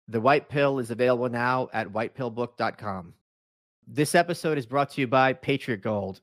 The White Pill is available now at whitepillbook.com. This episode is brought to you by Patriot Gold.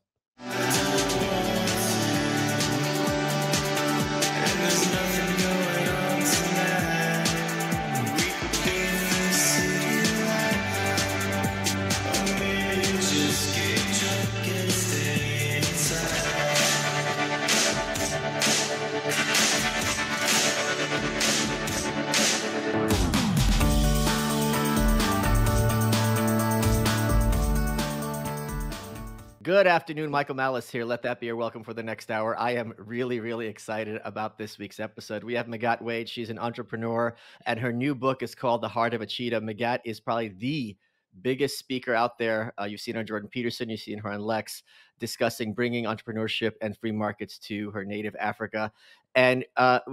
Good afternoon, Michael Malice here. Let that be your welcome for the next hour. I am really, really excited about this week's episode. We have Magatte Wade. She's an entrepreneur, and her new book is called The Heart of a Cheetah. Magatte is probably the biggest speaker out there. You've seen her on Jordan Peterson. You've seen her on Lex discussing bringing entrepreneurship and free markets to her native Africa. And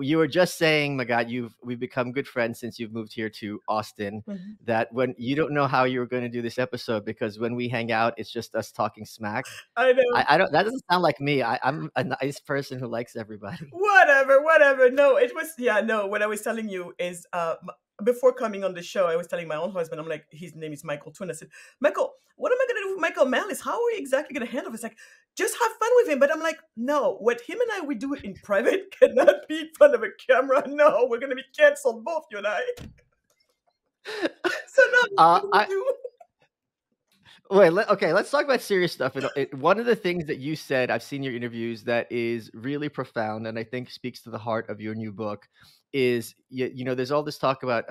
you were just saying, Magatte, we've become good friends since you've moved here to Austin, that when you don't know how you were going to do this episode, because when we hang out, it's just us talking smack. I know. I don't, that doesn't sound like me. I'm a nice person who likes everybody. Whatever. No, it was, what I was telling you is, before coming on the show, I was telling my own husband, I'm like, his name is Michael Twin. I said, Michael, what am I going to do with Michael Malice? How are we exactly going to handle this? Like, just have fun with him. But I'm like, no, what him and I would do in private cannot be in front of a camera. No, we're going to be canceled, both you and I. So now what do we do? Wait, let's talk about serious stuff. One of the things that you said, I've seen your interviews, that is really profound and I think speaks to the heart of your new book is, there's all this talk about,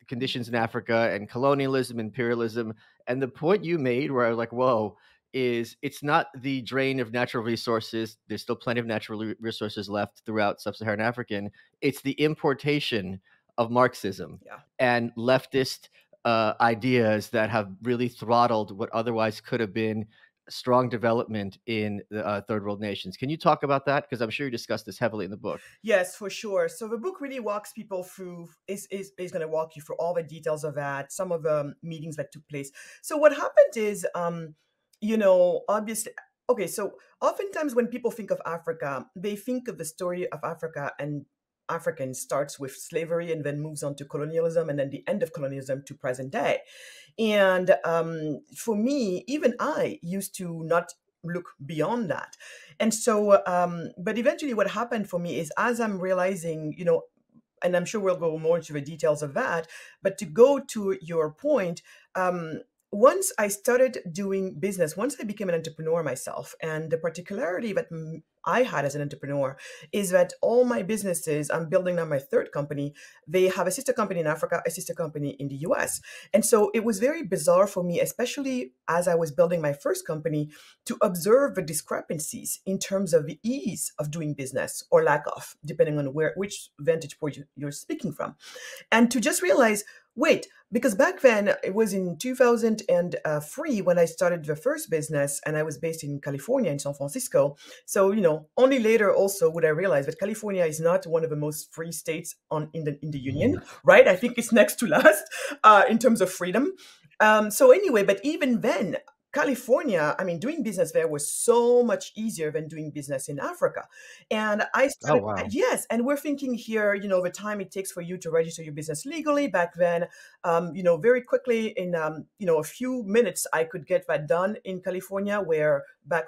conditions in Africa and colonialism, imperialism. And the point you made where I was like, whoa, is it's not the drain of natural resources. There's still plenty of natural resources left throughout sub-Saharan African. It's the importation of Marxism and leftist ideas that have really throttled what otherwise could have been strong development in the third world nations. Can you talk about that? Because I'm sure you discussed this heavily in the book. Yes, for sure. So the book really walks people through, is going to walk you through all the details of that, some of the meetings that took place. So what happened is, obviously, okay, so oftentimes when people think of Africa, they think of the story of Africa and African starts with slavery and then moves on to colonialism and then the end of colonialism to present day. And for me, even I used to not look beyond that. And so, but eventually what happened for me is as I'm realizing, and I'm sure we'll go more into the details of that, but to go to your point, once I started doing business, once I became an entrepreneur myself, and the particularity that I had as an entrepreneur is that all my businesses, I'm building now my third company, they have a sister company in Africa, a sister company in the US. And so it was very bizarre for me, especially as I was building my first company, to observe the discrepancies in terms of the ease of doing business or lack of, depending on which vantage point you're speaking from. And to just realize, wait, because back then it was in 2003 when I started the first business, and I was based in California, in San Francisco. So, only later also would I realize that California is not one of the most free states in the union, right? I think it's next to last in terms of freedom. So anyway, but even then, California, doing business there was so much easier than doing business in Africa. And I started, yes, and we're thinking here, the time it takes for you to register your business legally back then, very quickly in, a few minutes, I could get that done in California, where back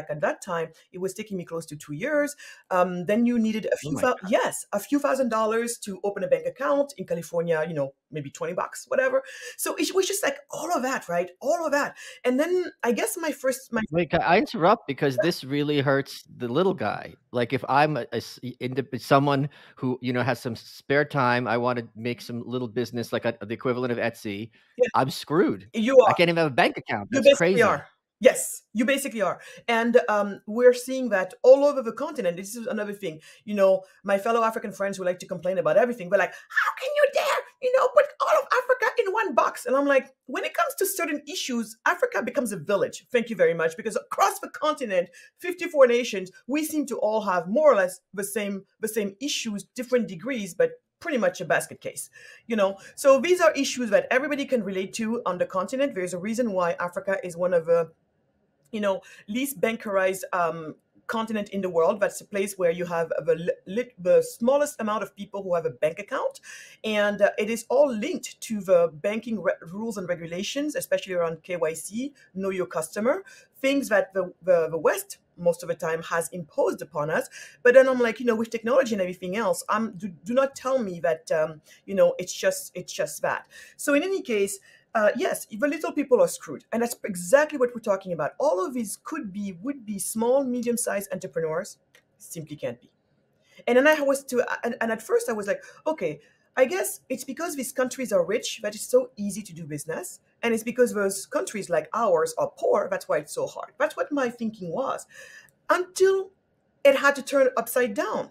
at that time, it was taking me close to 2 years. Then you needed a few $1,000 to open a bank account in California, maybe $20, whatever. So it was just like all of that, right? All of that. And then I guess Wait, can I interrupt? Because this really hurts the little guy. Like if I'm someone who, has some spare time, I want to make some little business, like the equivalent of Etsy. Yeah. I'm screwed. You are. I can't even have a bank account. That's you basically crazy. Are. Yes, you basically are. And we're seeing that all over the continent. This is another thing. My fellow African friends who like to complain about everything, but like, how can you dare, put all of Africa in one box? And I'm like, when it comes to certain issues, Africa becomes a village. Thank you very much. Because across the continent, 54 nations, we seem to all have more or less the same issues, different degrees, but pretty much a basket case, So these are issues that everybody can relate to on the continent. There's a reason why Africa is one of the, least bankerized continent in the world. That's a place where you have the smallest amount of people who have a bank account, and it is all linked to the banking rules and regulations, especially around KYC, know your customer, things that the West most of the time has imposed upon us. But then I'm like, with technology and everything else, do not tell me that it's just that. So in any case, yes, the little people are screwed, and that's exactly what we're talking about. All of these would be small, medium-sized entrepreneurs, simply can't be. And then I was to, and at first I was like, okay, I guess it's because these countries are rich that it's so easy to do business, and it's because those countries like ours are poor, that's why it's so hard. That's what my thinking was, until it had to turn upside down.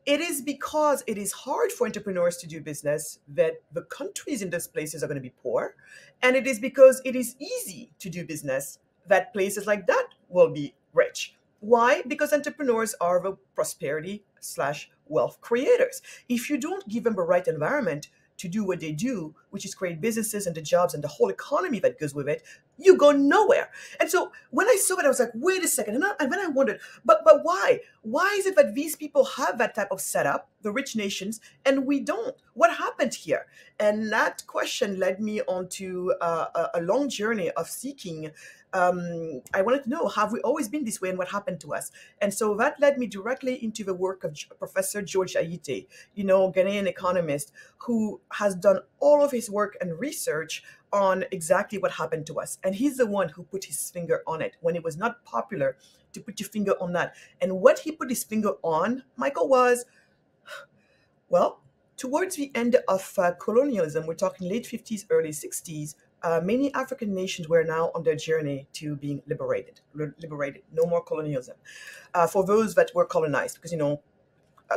It is because it is hard for entrepreneurs to do business that the countries in those places are going to be poor. And it is because it is easy to do business that places like that will be rich. Why? Because entrepreneurs are the prosperity slash wealth creators. If you don't give them the right environment to do what they do, which is create businesses and the jobs and the whole economy that goes with it, you go nowhere. And so when I saw it, I was like, wait a second. And then I wondered, but why? Why is it that these people have that type of setup, the rich nations, and we don't? What happened here? And that question led me onto a long journey of seeking. I wanted to know, have we always been this way, and what happened to us? And so that led me directly into the work of Professor George Aite, Ghanaian economist, who has done all of his work and research on exactly what happened to us. And he's the one who put his finger on it when it was not popular to put your finger on that. And what he put his finger on, Michael, was, well, towards the end of colonialism, we're talking late 50s, early 60s, many African nations were now on their journey to being liberated, no more colonialism. For those that were colonized, because,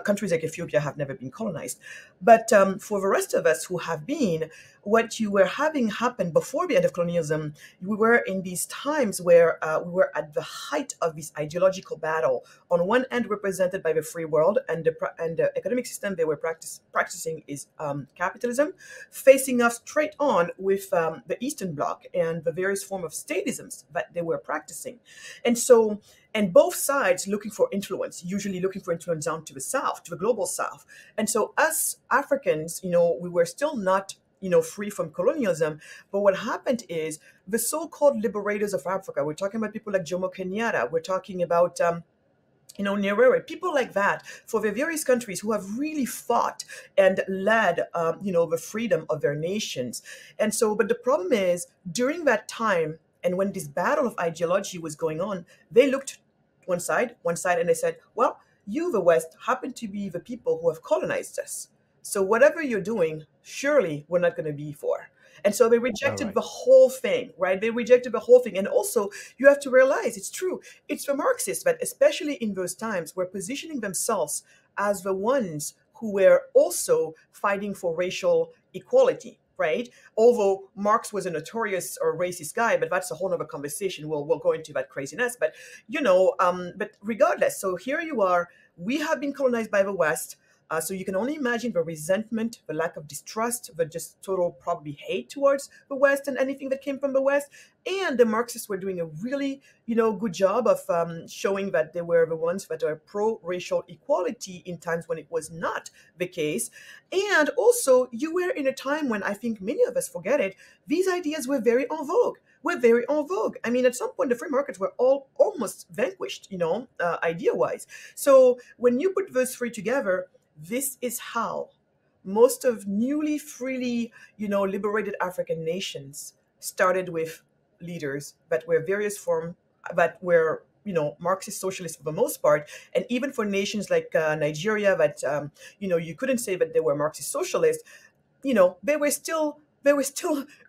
countries like Ethiopia have never been colonized. But for the rest of us who have been, what you were having happen before the end of colonialism, we were in these times where we were at the height of this ideological battle. On one end, represented by the free world, and the economic system they were practicing is capitalism, facing off straight on with the Eastern Bloc and the various form of statisms that they were practicing. And so, and both sides looking for influence, usually looking for influence down to the south, to the global south. And so us Africans, we were still not, free from colonialism. But what happened is the so-called liberators of Africa, we're talking about people like Jomo Kenyatta, we're talking about Nyerere, people like that, for the various countries who have really fought and led, the freedom of their nations. And so, but the problem is, during that time, and when this battle of ideology was going on, they looked one side, and they said, well, you, the West, happen to be the people who have colonized us. So whatever you're doing, surely we're not going to be for. And so they All rejected right. the whole thing, right? They rejected the whole thing. And also, you have to realize it's true. It's the Marxists that, especially in those times, were positioning themselves as the ones who were also fighting for racial equality, right? Although Marx was a notorious or racist guy, but that's a whole other conversation. We'll go into that craziness. But but regardless, so here you are. We have been colonized by the West. So you can only imagine the resentment, the lack of distrust, the just total probably hate towards the West and anything that came from the West. And the Marxists were doing a really, good job of showing that they were the ones that are pro-racial equality in times when it was not the case. And also, you were in a time when, I think many of us forget it, these ideas were very en vogue. Were very en vogue. I mean, at some point, the free markets were all almost vanquished, idea-wise. So when you put those three together, this is how most of newly, freely, liberated African nations started with leaders that were various form, that were, Marxist socialists for the most part. And even for nations like Nigeria, that, you couldn't say that they were Marxist socialists, they were still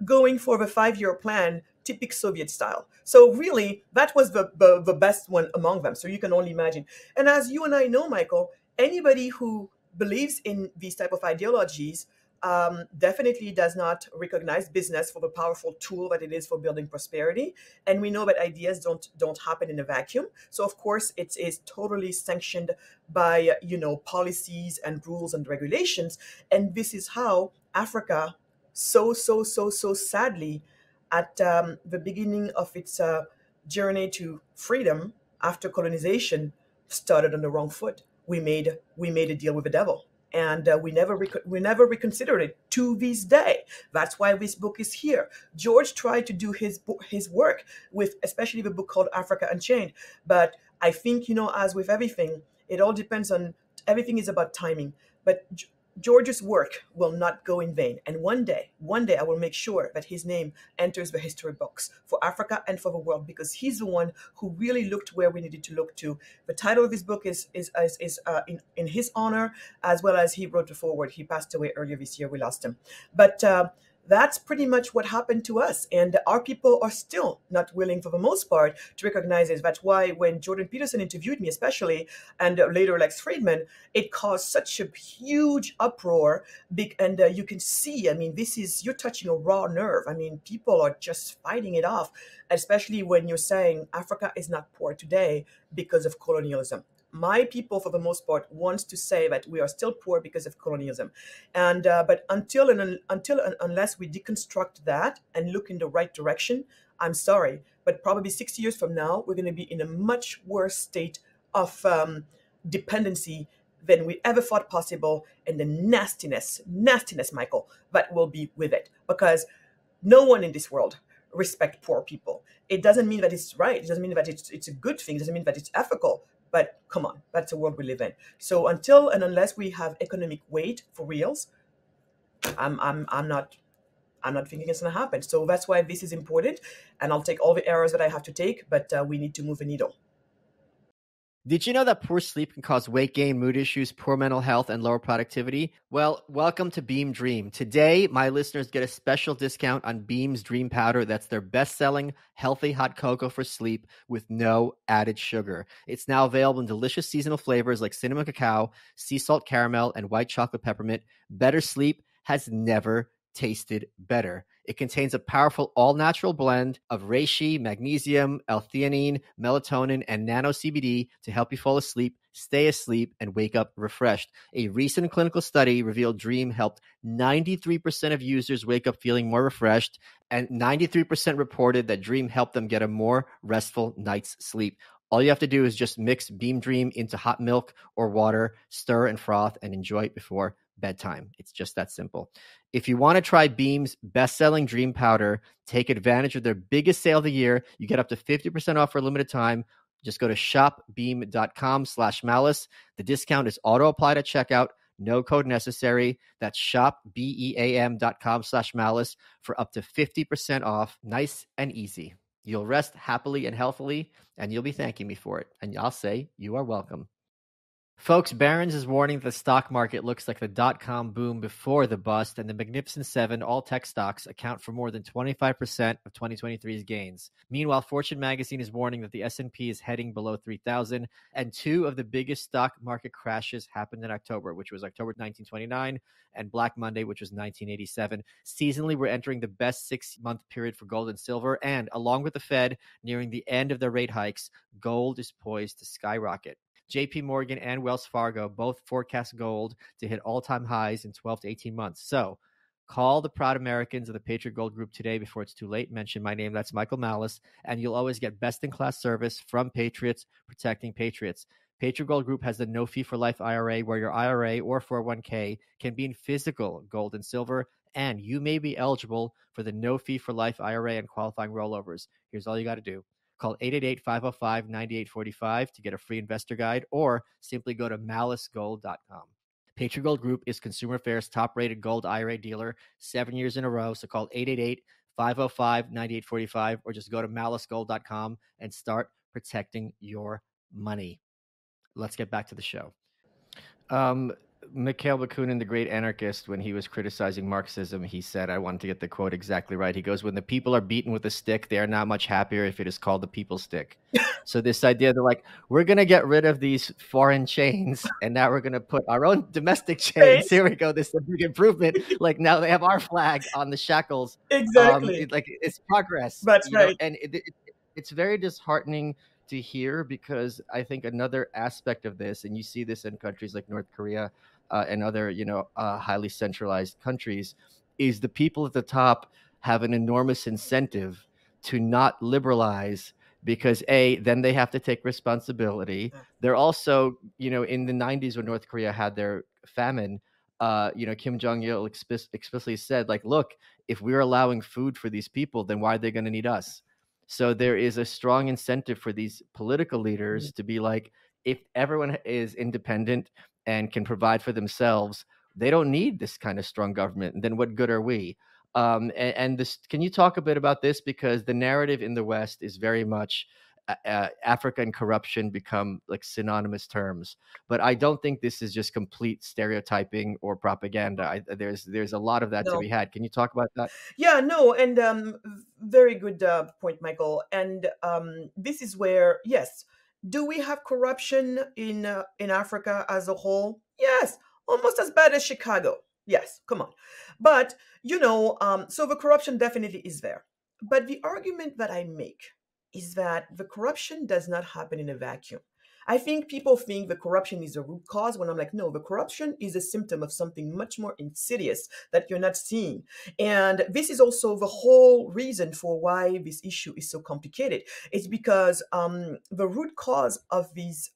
going for the 5-year plan, typical Soviet style. So really, that was the best one among them. So you can only imagine. And as you and I know, Michael, anybody who believes in these type of ideologies definitely does not recognize business for the powerful tool that it is for building prosperity. And we know that ideas don't happen in a vacuum. So of course it is totally sanctioned by policies and rules and regulations. And this is how Africa, so sadly, at the beginning of its journey to freedom after colonization, started on the wrong foot. We made a deal with the devil, and we never reconsidered it to this day. That's why this book is here. George tried to do his work with, especially the book called Africa Unchained, but I think, as with everything, it all depends on, everything is about timing. But George's work will not go in vain. And one day, I will make sure that his name enters the history books for Africa and for the world, because he's the one who really looked where we needed to look to. The title of his book is in his honor, as well as he wrote the foreword. He passed away earlier this year. We lost him. But that's pretty much what happened to us. And our people are still not willing, for the most part, to recognize this. That's why when Jordan Peterson interviewed me, especially, and later Lex Friedman, it caused such a huge uproar. And you can see, I mean, you're touching a raw nerve. I mean, people are just fighting it off, especially when you're saying Africa is not poor today because of colonialism. My people, for the most part, wants to say that we are still poor because of colonialism, and but unless we deconstruct that and look in the right direction, I'm sorry, but probably 60 years from now, we're going to be in a much worse state of dependency than we ever thought possible, and the nastiness, Michael, that will be with it, because no one in this world respect poor people. It doesn't mean that it's right. It doesn't mean that it's a good thing. It doesn't mean that it's ethical. But come on, that's the world we live in. So until and unless we have economic weight for reals, I'm not thinking it's gonna happen. So that's why this is important, and I'll take all the errors that I have to take. But we need to move the needle. Did you know that poor sleep can cause weight gain, mood issues, poor mental health, and lower productivity? Well, welcome to Beam Dream. Today, my listeners get a special discount on Beam's Dream Powder. That's their best-selling healthy hot cocoa for sleep with no added sugar. It's now available in delicious seasonal flavors like cinnamon cacao, sea salt caramel, and white chocolate peppermint. Better sleep has never tasted better. It contains a powerful all-natural blend of reishi, magnesium, L-theanine, melatonin, and nano CBD to help you fall asleep, stay asleep, and wake up refreshed. A recent clinical study revealed Dream helped 93% of users wake up feeling more refreshed, and 93% reported that Dream helped them get a more restful night's sleep. All you have to do is just mix Beam Dream into hot milk or water, stir and froth, and enjoy it before bedtime. It's just that simple. If you want to try Beam's best-selling Dream Powder, take advantage of their biggest sale of the year. You get up to 50% off for a limited time. Just go to shopbeam.com/malice. The discount is auto-applied at checkout. No code necessary. That's shopbeam.com/malice for up to 50% off. Nice and easy. You'll rest happily and healthily, and you'll be thanking me for it. And I'll say you are welcome. Folks, Barron's is warning the stock market looks like the dot-com boom before the bust, and the Magnificent Seven, all tech stocks, account for more than 25% of 2023's gains. Meanwhile, Fortune magazine is warning that the S&P is heading below 3,000, and two of the biggest stock market crashes happened in October, which was October 1929, and Black Monday, which was 1987. Seasonally, we're entering the best 6-month period for gold and silver, and along with the Fed nearing the end of their rate hikes, gold is poised to skyrocket. JP Morgan and Wells Fargo both forecast gold to hit all-time highs in 12 to 18 months. So call the proud Americans of the Patriot Gold Group today before it's too late. Mention my name. That's Michael Malice. And you'll always get best-in-class service from Patriots protecting Patriots. Patriot Gold Group has the no fee for life IRA, where your IRA or 401k can be in physical gold and silver, and you may be eligible for the no fee for life IRA and qualifying rollovers. Here's all you got to do. Call 888-505-9845 to get a free investor guide, or simply go to malicegold.com. Patriot Gold Group is Consumer Affairs' top-rated gold IRA dealer 7 years in a row. So call 888-505-9845 or just go to malicegold.com and start protecting your money. Let's get back to the show. Mikhail Bakunin, the great anarchist, when he was criticizing Marxism, he said, I wanted to get the quote exactly right. He goes, when the people are beaten with a stick, they are not much happier if it is called the people's stick. So this idea that, like, we're going to get rid of these foreign chains, and now we're going to put our own domestic chains. Here we go. This is a big improvement. Like, now they have our flag on the shackles. Exactly. It's progress. That's right. And it's very disheartening to hear, because I think another aspect of this, and you see this in countries like North Korea and other, highly centralized countries, is the people at the top have an enormous incentive to not liberalize because A, then they have to take responsibility. Yeah. They're also, in the 90s when North Korea had their famine, Kim Jong Il explicitly said, like, look, if we're allowing food for these people, then why are they going to need us? So there is a strong incentive for these political Mm. leaders to be like, if everyone is independent and can provide for themselves, they don't need this kind of strong government. Then what good are we? And this, can you talk a bit about this? Because the narrative in the West is very much Africa and corruption become like synonymous terms. But I don't think this is just complete stereotyping or propaganda. There's a lot of that to No. be had. Can you talk about that? Yeah, no, and very good point, Michael. And this is where, yes, do we have corruption in Africa as a whole? Yes, almost as bad as Chicago. Yes, come on. But so the corruption definitely is there. But the argument that I make is that the corruption does not happen in a vacuum. I think people think the corruption is a root cause when I'm like, no, the corruption is a symptom of something much more insidious that you're not seeing. And this is also the whole reason for why this issue is so complicated. It's because the root cause of this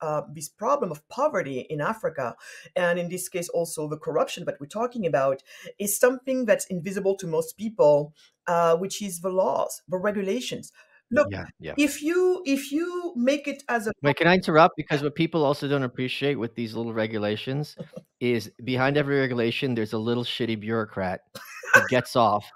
problem of poverty in Africa, and in this case also the corruption that we're talking about, is something that's invisible to most people, which is the laws, the regulations. Look, Yeah, yeah. if you make it as a Wait, can I interrupt? Because what people also don't appreciate with these little regulations is behind every regulation, there's a little shitty bureaucrat who gets off,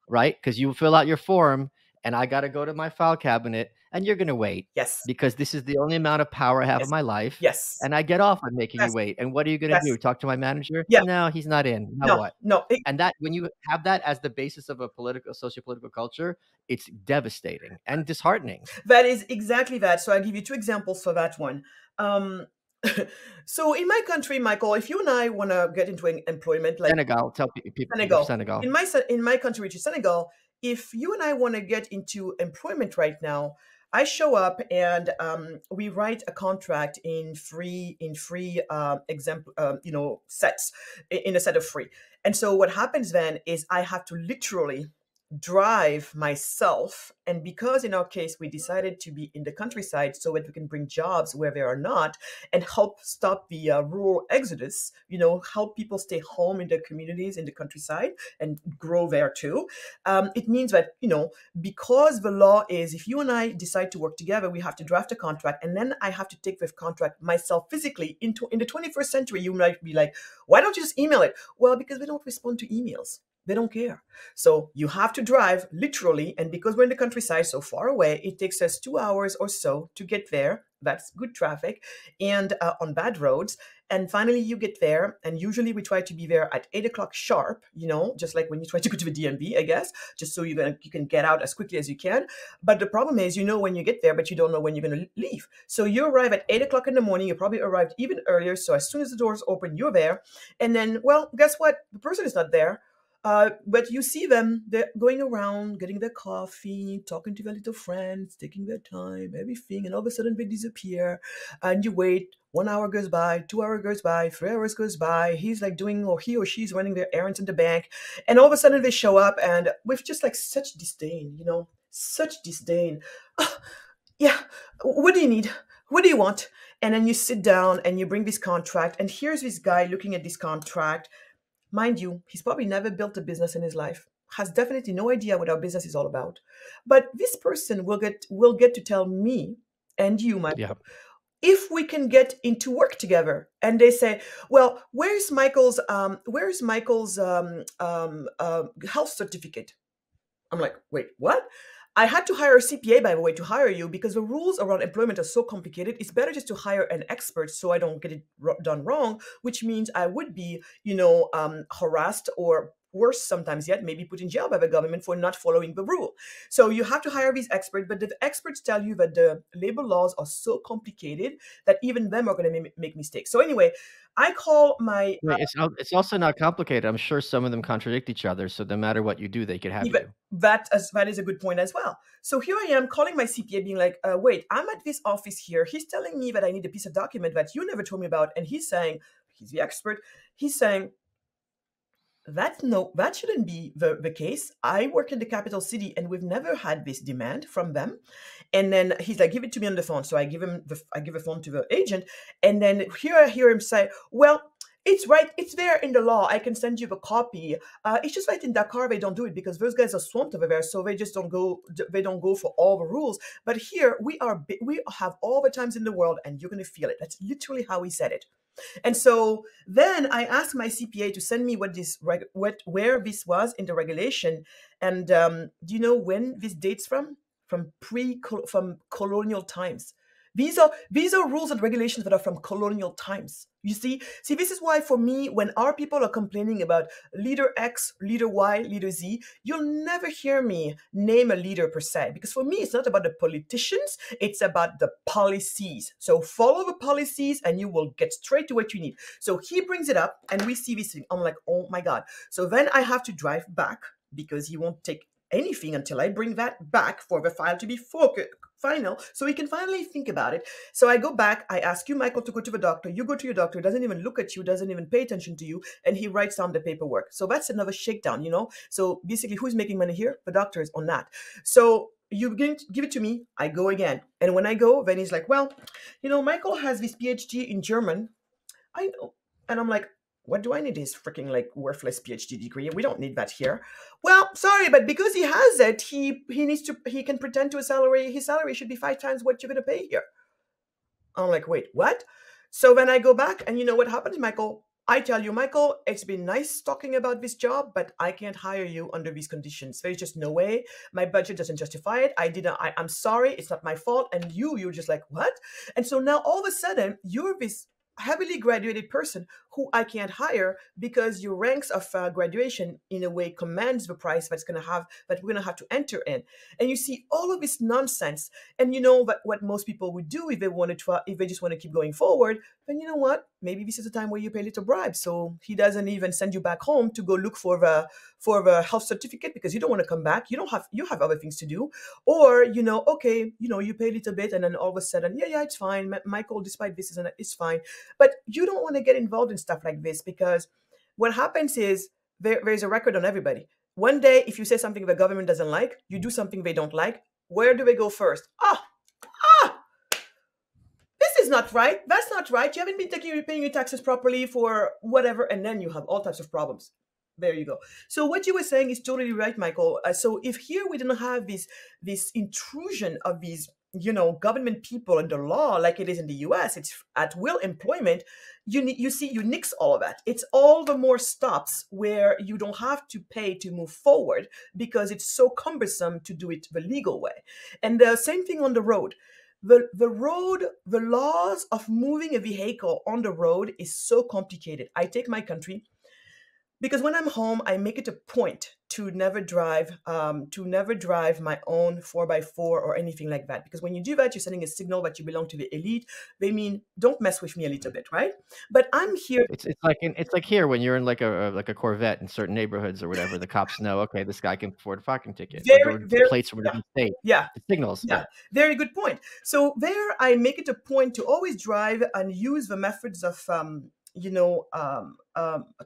right? Because you fill out your form, and I got to go to my file cabinet, and you're going to wait yes, because this is the only amount of power I have in yes, my life. yes, And I get off on making you yes, wait. And what are you going to do? yes, Talk to my manager? yeah, No, he's not in. Now no, what? no. And that, when you have that as the basis of a political, socio-political culture, it's devastating and disheartening. That is exactly that. So I'll give you two examples for that one. Um, so in my country, Michael, if you and I want to get into employment, like Senegal, tell people of Senegal, Senegal. in my country, which is Senegal, if you and I want to get into employment right now, I show up and we write a contract in three example, sets, in a set of three. And so what happens then is I have to literally drive myself. And because in our case we decided to be in the countryside so that we can bring jobs where there are not, and help stop the rural exodus, help people stay home in their communities in the countryside and grow there too. It means that, because the law is, if you and I decide to work together, we have to draft a contract, and then I have to take the contract myself physically into in the 21st century. You might be like, why don't you just email it? Well, because we don't respond to emails. They don't care. So you have to drive literally. And because we're in the countryside so far away, it takes us 2 hours or so to get there. That's good traffic and on bad roads. And finally, you get there. And usually we try to be there at 8 o'clock sharp, just like when you try to go to the DMV, I guess, just so you can get out as quickly as you can. But the problem is, when you get there, but you don't know when you're going to leave. So you arrive at 8 o'clock in the morning. You probably arrived even earlier. So as soon as the doors open, you're there. And then, well, guess what? The person is not there. But you see them, they're going around, getting their coffee, talking to their little friends, taking their time, everything, and all of a sudden they disappear. And you wait, 1 hour goes by, 2 hours goes by, 3 hours goes by. He's like doing, or he or she's running their errands in the bank. And all of a sudden they show up and with just like such disdain, such disdain. "Ah, yeah, what do you need? What do you want?" And then you sit down and you bring this contract. And here's this guy looking at this contract. Mind you, he's probably never built a business in his life, has definitely no idea what our business is all about. But this person will get to tell me and you, Yeah. Michael, if we can get into work together. And they say, well, where's Michael's health certificate? I'm like, wait, what? I had to hire a CPA, by the way, to hire you because the rules around employment are so complicated. It's better just to hire an expert so I don't get it done wrong, which means I would be, harassed, or worse sometimes yet, maybe put in jail by the government for not following the rule. So you have to hire these experts, but the experts tell you that the labor laws are so complicated that even them are going to make mistakes. So anyway, I call my Wait, it's also not complicated. I'm sure some of them contradict each other, so no matter what you do, they could have even you. that is a good point as well. So here I am calling my CPA, being like, wait, I'm at this office here. He's telling me that I need a piece of document that you never told me about, and he's saying, he's the expert. He's saying that shouldn't be the case. I work in the capital city and we've never had this demand from them. And then he's like, give it to me on the phone. So I give a phone to the agent. And then here I hear him say, well, it's right. It's there in the law. I can send you the copy. It's just right in Dakar. They don't do it because those guys are swamped over there. So they just don't go. They don't go for all the rules. But here we have all the times in the world, and you're gonna feel it. That's literally how he said it. And so then I asked my CPA to send me where this was in the regulation. And do you know when this dates from? From colonial times. These are rules and regulations that are from colonial times. You see, this is why for me, when our people are complaining about leader X, leader Y, leader Z, you'll never hear me name a leader per se. Because for me, it's not about the politicians, it's about the policies. So follow the policies and you will get straight to what you need. So he brings it up and we see this thing. I'm like, oh my God. So then I have to drive back because he won't take anything until I bring that back for the file to be final, so we can finally think about it. So I go back, I ask you, Michael, to go to the doctor. You go to your doctor, doesn't even look at you, doesn't even pay attention to you, and he writes down the paperwork. So that's another shakedown, you know? So basically, who's making money here? The doctor is on that. So you give it to me, I go again. And when I go, then he's like, well, you know, Michael has this PhD in German. I know. And I'm like, what do I need his freaking like worthless PhD degree? We don't need that here. Well, sorry, but because he has it, he can pretend to a salary. His salary should be 5 times what you're gonna pay here. I'm like, wait, what? So then I go back, and you know what happens, Michael? I tell you, Michael, it's been nice talking about this job, but I can't hire you under these conditions. There's just no way. My budget doesn't justify it. I'm sorry. It's not my fault. And you're just like, what? And so now all of a sudden, you're this heavily graduated person who I can't hire because your ranks of graduation in a way commands the price that we're gonna have to enter in. And you see all of this nonsense. And you know what most people would do if they just want to keep going forward, then you know what? Maybe this is a time where you pay a little bribe. So he doesn't even send you back home to go look for the health certificate because you don't want to come back. You have other things to do. Or, you know, okay, you know, you pay a little bit and then all of a sudden, yeah, it's fine. Michael, despite this, it's fine. But you don't want to get involved in stuff like this because what happens is there's a record on everybody. One day, if you say something the government doesn't like, you do something they don't like, where do they go first? This is not right. That's not right. You haven't been paying your taxes properly for whatever, and then you have all types of problems. There you go. So what you were saying is totally right, Michael. So if here we didn't have this intrusion of these, you know, government people and the law like it is in the US, it's at will employment. You nix all of that. It's all the more stops where you don't have to pay to move forward because it's so cumbersome to do it the legal way. And the same thing on the road. The laws of moving a vehicle on the road is so complicated. I take my country. Because when I'm home, I make it a point to never drive my own 4x4 or anything like that. Because when you do that, you're sending a signal that you belong to the elite. They mean, don't mess with me a little bit, right? But I'm here. It's like here when you're in like a Corvette in certain neighborhoods or whatever, the cops know, okay, this guy can afford a parking ticket. Or the plates from a different state. Yeah. The signals. Yeah. Very good point. So there, I make it a point to always drive and use the methods of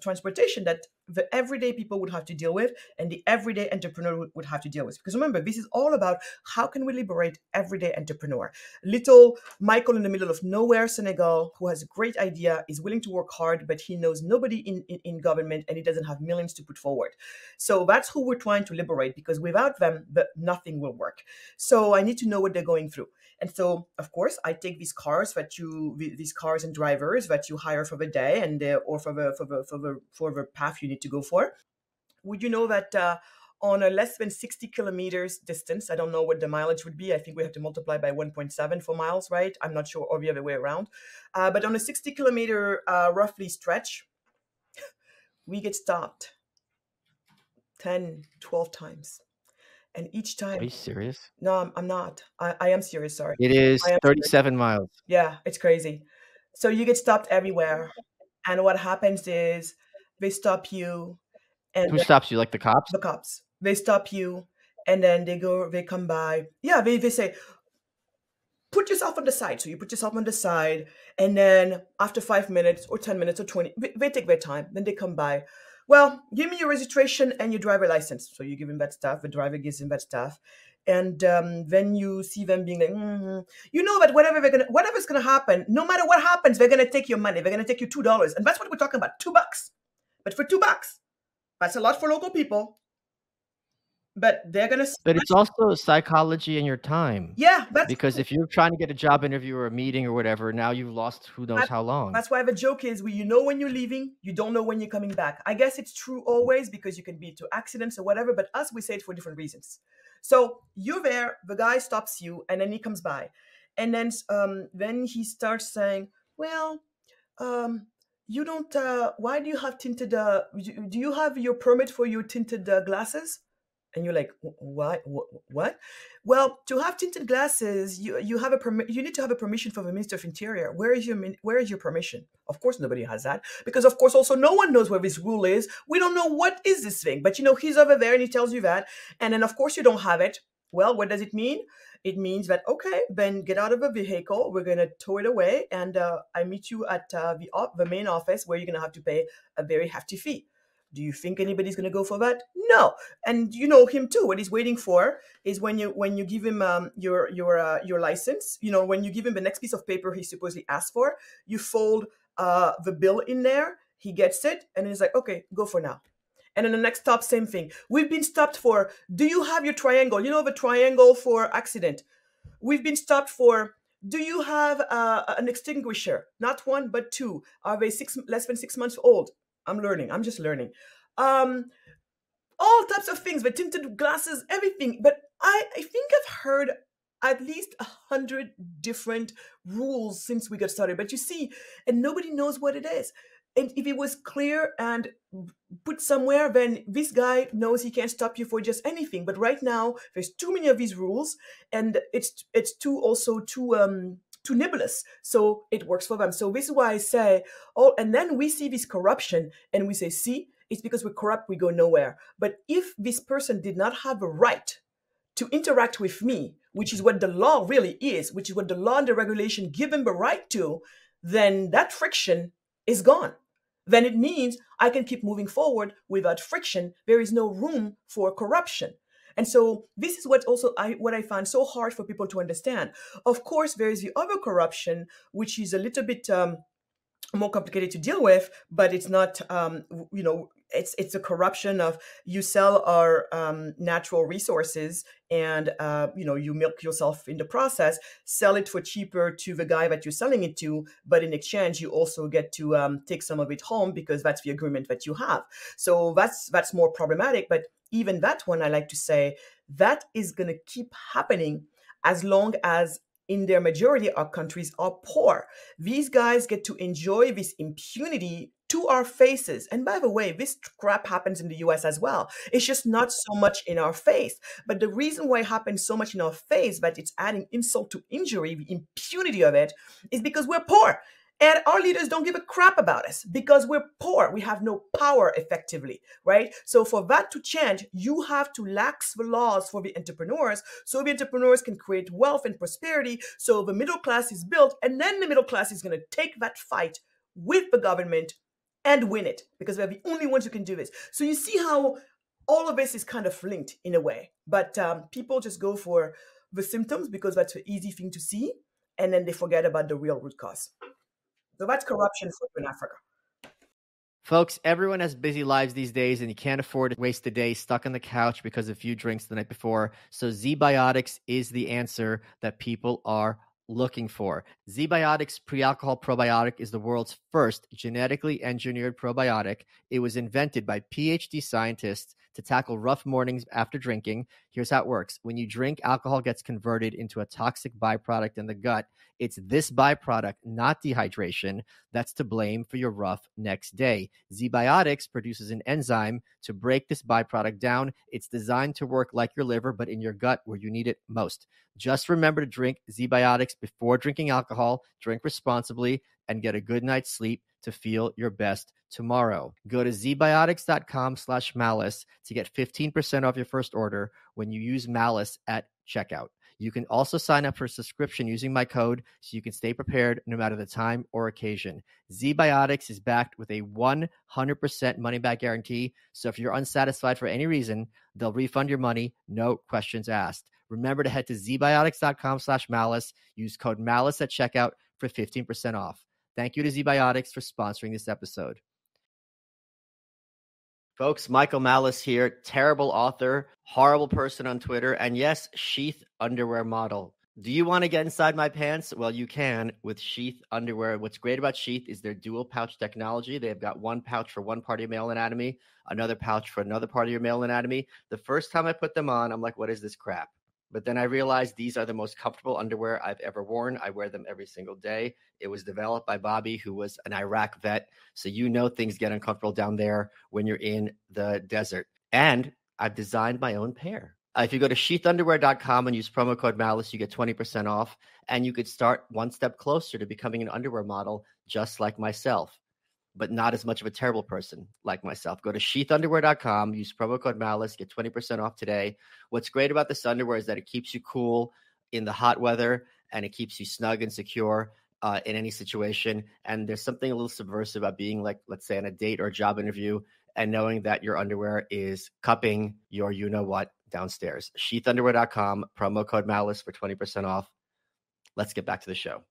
transportation that the everyday people would have to deal with and the everyday entrepreneur would have to deal with. Because remember, this is all about how can we liberate everyday entrepreneur. Little Michael in the middle of nowhere, Senegal, who has a great idea, is willing to work hard, but he knows nobody in government and he doesn't have millions to put forward. So that's who we're trying to liberate, because without them, nothing will work. So I need to know what they're going through. And so, of course, I take these cars and drivers that you hire for the day and or for the path you need to go for. Would you know that on a less than 60 kilometers distance, I don't know what the mileage would be. I think we have to multiply by 1.7 for miles, right? I'm not sure, or the other way around. But on a 60-kilometer roughly stretch, we get stopped 10, 12 times. And each time... Are you serious? No, I'm not. I am serious, sorry. It is 37 miles. Yeah, it's crazy. So you get stopped everywhere. And what happens is they stop you. And who stops you? Like the cops? The cops. They stop you and then they come by. Yeah, they say, put yourself on the side. So you put yourself on the side. And then after 5 minutes or 10 minutes or 20, they take their time. Then they come by. Well, give me your registration and your driver license. So you give him that stuff. The driver gives him that stuff, and then you see them being like, you know that whatever's gonna happen, no matter what happens, they're gonna take your money. They're gonna take you $2, and that's what we're talking about, $2. But for $2, that's a lot for local people. But they're gonna, But it's also psychology and your time. yeah, Because if you're trying to get a job interview or a meeting or whatever, now you've lost who knows how long. that's why the joke is, you know when you're leaving, you don't know when you're coming back. I guess it's true always because you can be to accidents or whatever, but us, we say it for different reasons. So you're there, the guy stops you, and then he comes by. And then he starts saying, well, um, you don't, why do you have tinted, do you have your permit for your tinted glasses? And you're like, what? What? Well, to have tinted glasses, you have a permit. You need to have a permission from the Minister of Interior. Where is your permission? Of course, nobody has that, because of course also no one knows where this rule is. We don't know what is this thing, but he's over there and he tells you that, and then of course you don't have it. Well, what does it mean? It means that, okay, then get out of the vehicle. We're gonna tow it away, and I meet you at the main office, where you're gonna have to pay a very hefty fee. Do you think anybody's going to go for that? No. And you know him too. What he's waiting for is when you give him your license. When you give him the next piece of paper he supposedly asked for, you fold the bill in there. He gets it, and he's like, okay, go for now. And then the next stop, same thing. We've been stopped for, do you have your triangle? The triangle for accident. We've been stopped for, do you have an extinguisher? Not one, but two. Are they less than 6 months old? I'm learning. I'm just learning. All types of things, the tinted glasses, everything. But I think I've heard at least 100 different rules since we got started. But you see, and nobody knows what it is. And if it was clear and put somewhere, then this guy knows he can't stop you for just anything. But right now, there's too many of these rules, and it's too nebulous. So it works for them. So this is why I say, and then we see this corruption, and we say, see, it's because we're corrupt, we go nowhere. But if this person did not have a right to interact with me, which is what the law really is, which is what the law and the regulation give him the right to, then that friction is gone. Then it means I can keep moving forward without friction. There is no room for corruption. And so this is what I find so hard for people to understand. Of course, there is the other corruption, which is a little bit more complicated to deal with, but it's not, it's a corruption of, you sell our natural resources, and you milk yourself in the process, sell it for cheaper to the guy that you're selling it to, but in exchange you also get to take some of it home, because that's the agreement that you have. So that's more problematic. But even that one, I like to say, that is going to keep happening as long as, in their majority, our countries are poor. These guys get to enjoy this impunity to our faces. And by the way, this crap happens in the US as well. It's just not so much in our face. But the reason why it happens so much in our face, that it's adding insult to injury, the impunity of it, is because we're poor. And our leaders don't give a crap about us because we're poor. We have no power effectively, right? So for that to change, you have to lax the laws for the entrepreneurs, so the entrepreneurs can create wealth and prosperity. So the middle class is built, and then the middle class is going to take that fight with the government and win it, because they're the only ones who can do this. So you see how all of this is kind of linked in a way. But people just go for the symptoms because that's an easy thing to see, and then they forget about the real root cause. So that's corruption in Africa. Folks, everyone has busy lives these days, and you can't afford to waste a day stuck on the couch because of a few drinks the night before. So Z-Biotics is the answer that people are looking for. Z-Biotics Pre-Alcohol Probiotic is the world's first genetically engineered probiotic. It was invented by PhD scientists to tackle rough mornings after drinking. Here's how it works. When you drink, alcohol gets converted into a toxic byproduct in the gut. It's this byproduct, not dehydration, that's to blame for your rough next day. Z-Biotics produces an enzyme to break this byproduct down. It's designed to work like your liver, but in your gut where you need it most. Just remember to drink Z-Biotics before drinking alcohol, drink responsibly, and get a good night's sleep to feel your best tomorrow. Go to zbiotics.com/malice to get 15% off your first order when you use Malice at checkout. You can also sign up for a subscription using my code so you can stay prepared no matter the time or occasion. ZBiotics is backed with a 100% money back guarantee. So if you're unsatisfied for any reason, they'll refund your money, no questions asked. Remember to head to zbiotics.com/malice. Use code malice at checkout for 15% off. Thank you to ZBiotics for sponsoring this episode. Folks, Michael Malice here, terrible author, horrible person on Twitter, and yes, sheath underwear model. Do you want to get inside my pants? Well, you can with Sheath underwear. What's great about Sheath is their dual pouch technology. They've got one pouch for one part of your male anatomy, another pouch for another part of your male anatomy. The first time I put them on, I'm like, what is this crap? But then I realized these are the most comfortable underwear I've ever worn. I wear them every single day. It was developed by Bobby, who was an Iraq vet. So you know things get uncomfortable down there when you're in the desert. And I've designed my own pair. If you go to sheathunderwear.com and use promo code Malice, you get 20% off. And you could start one step closer to becoming an underwear model just like myself, but not as much of a terrible person like myself. Go to sheathunderwear.com, use promo code Malice, get 20% off today. What's great about this underwear is that it keeps you cool in the hot weather and it keeps you snug and secure in any situation. And there's something a little subversive about being like, let's say on a date or a job interview and knowing that your underwear is cupping your you-know-what downstairs. Sheathunderwear.com, promo code Malice for 20% off. Let's get back to the show.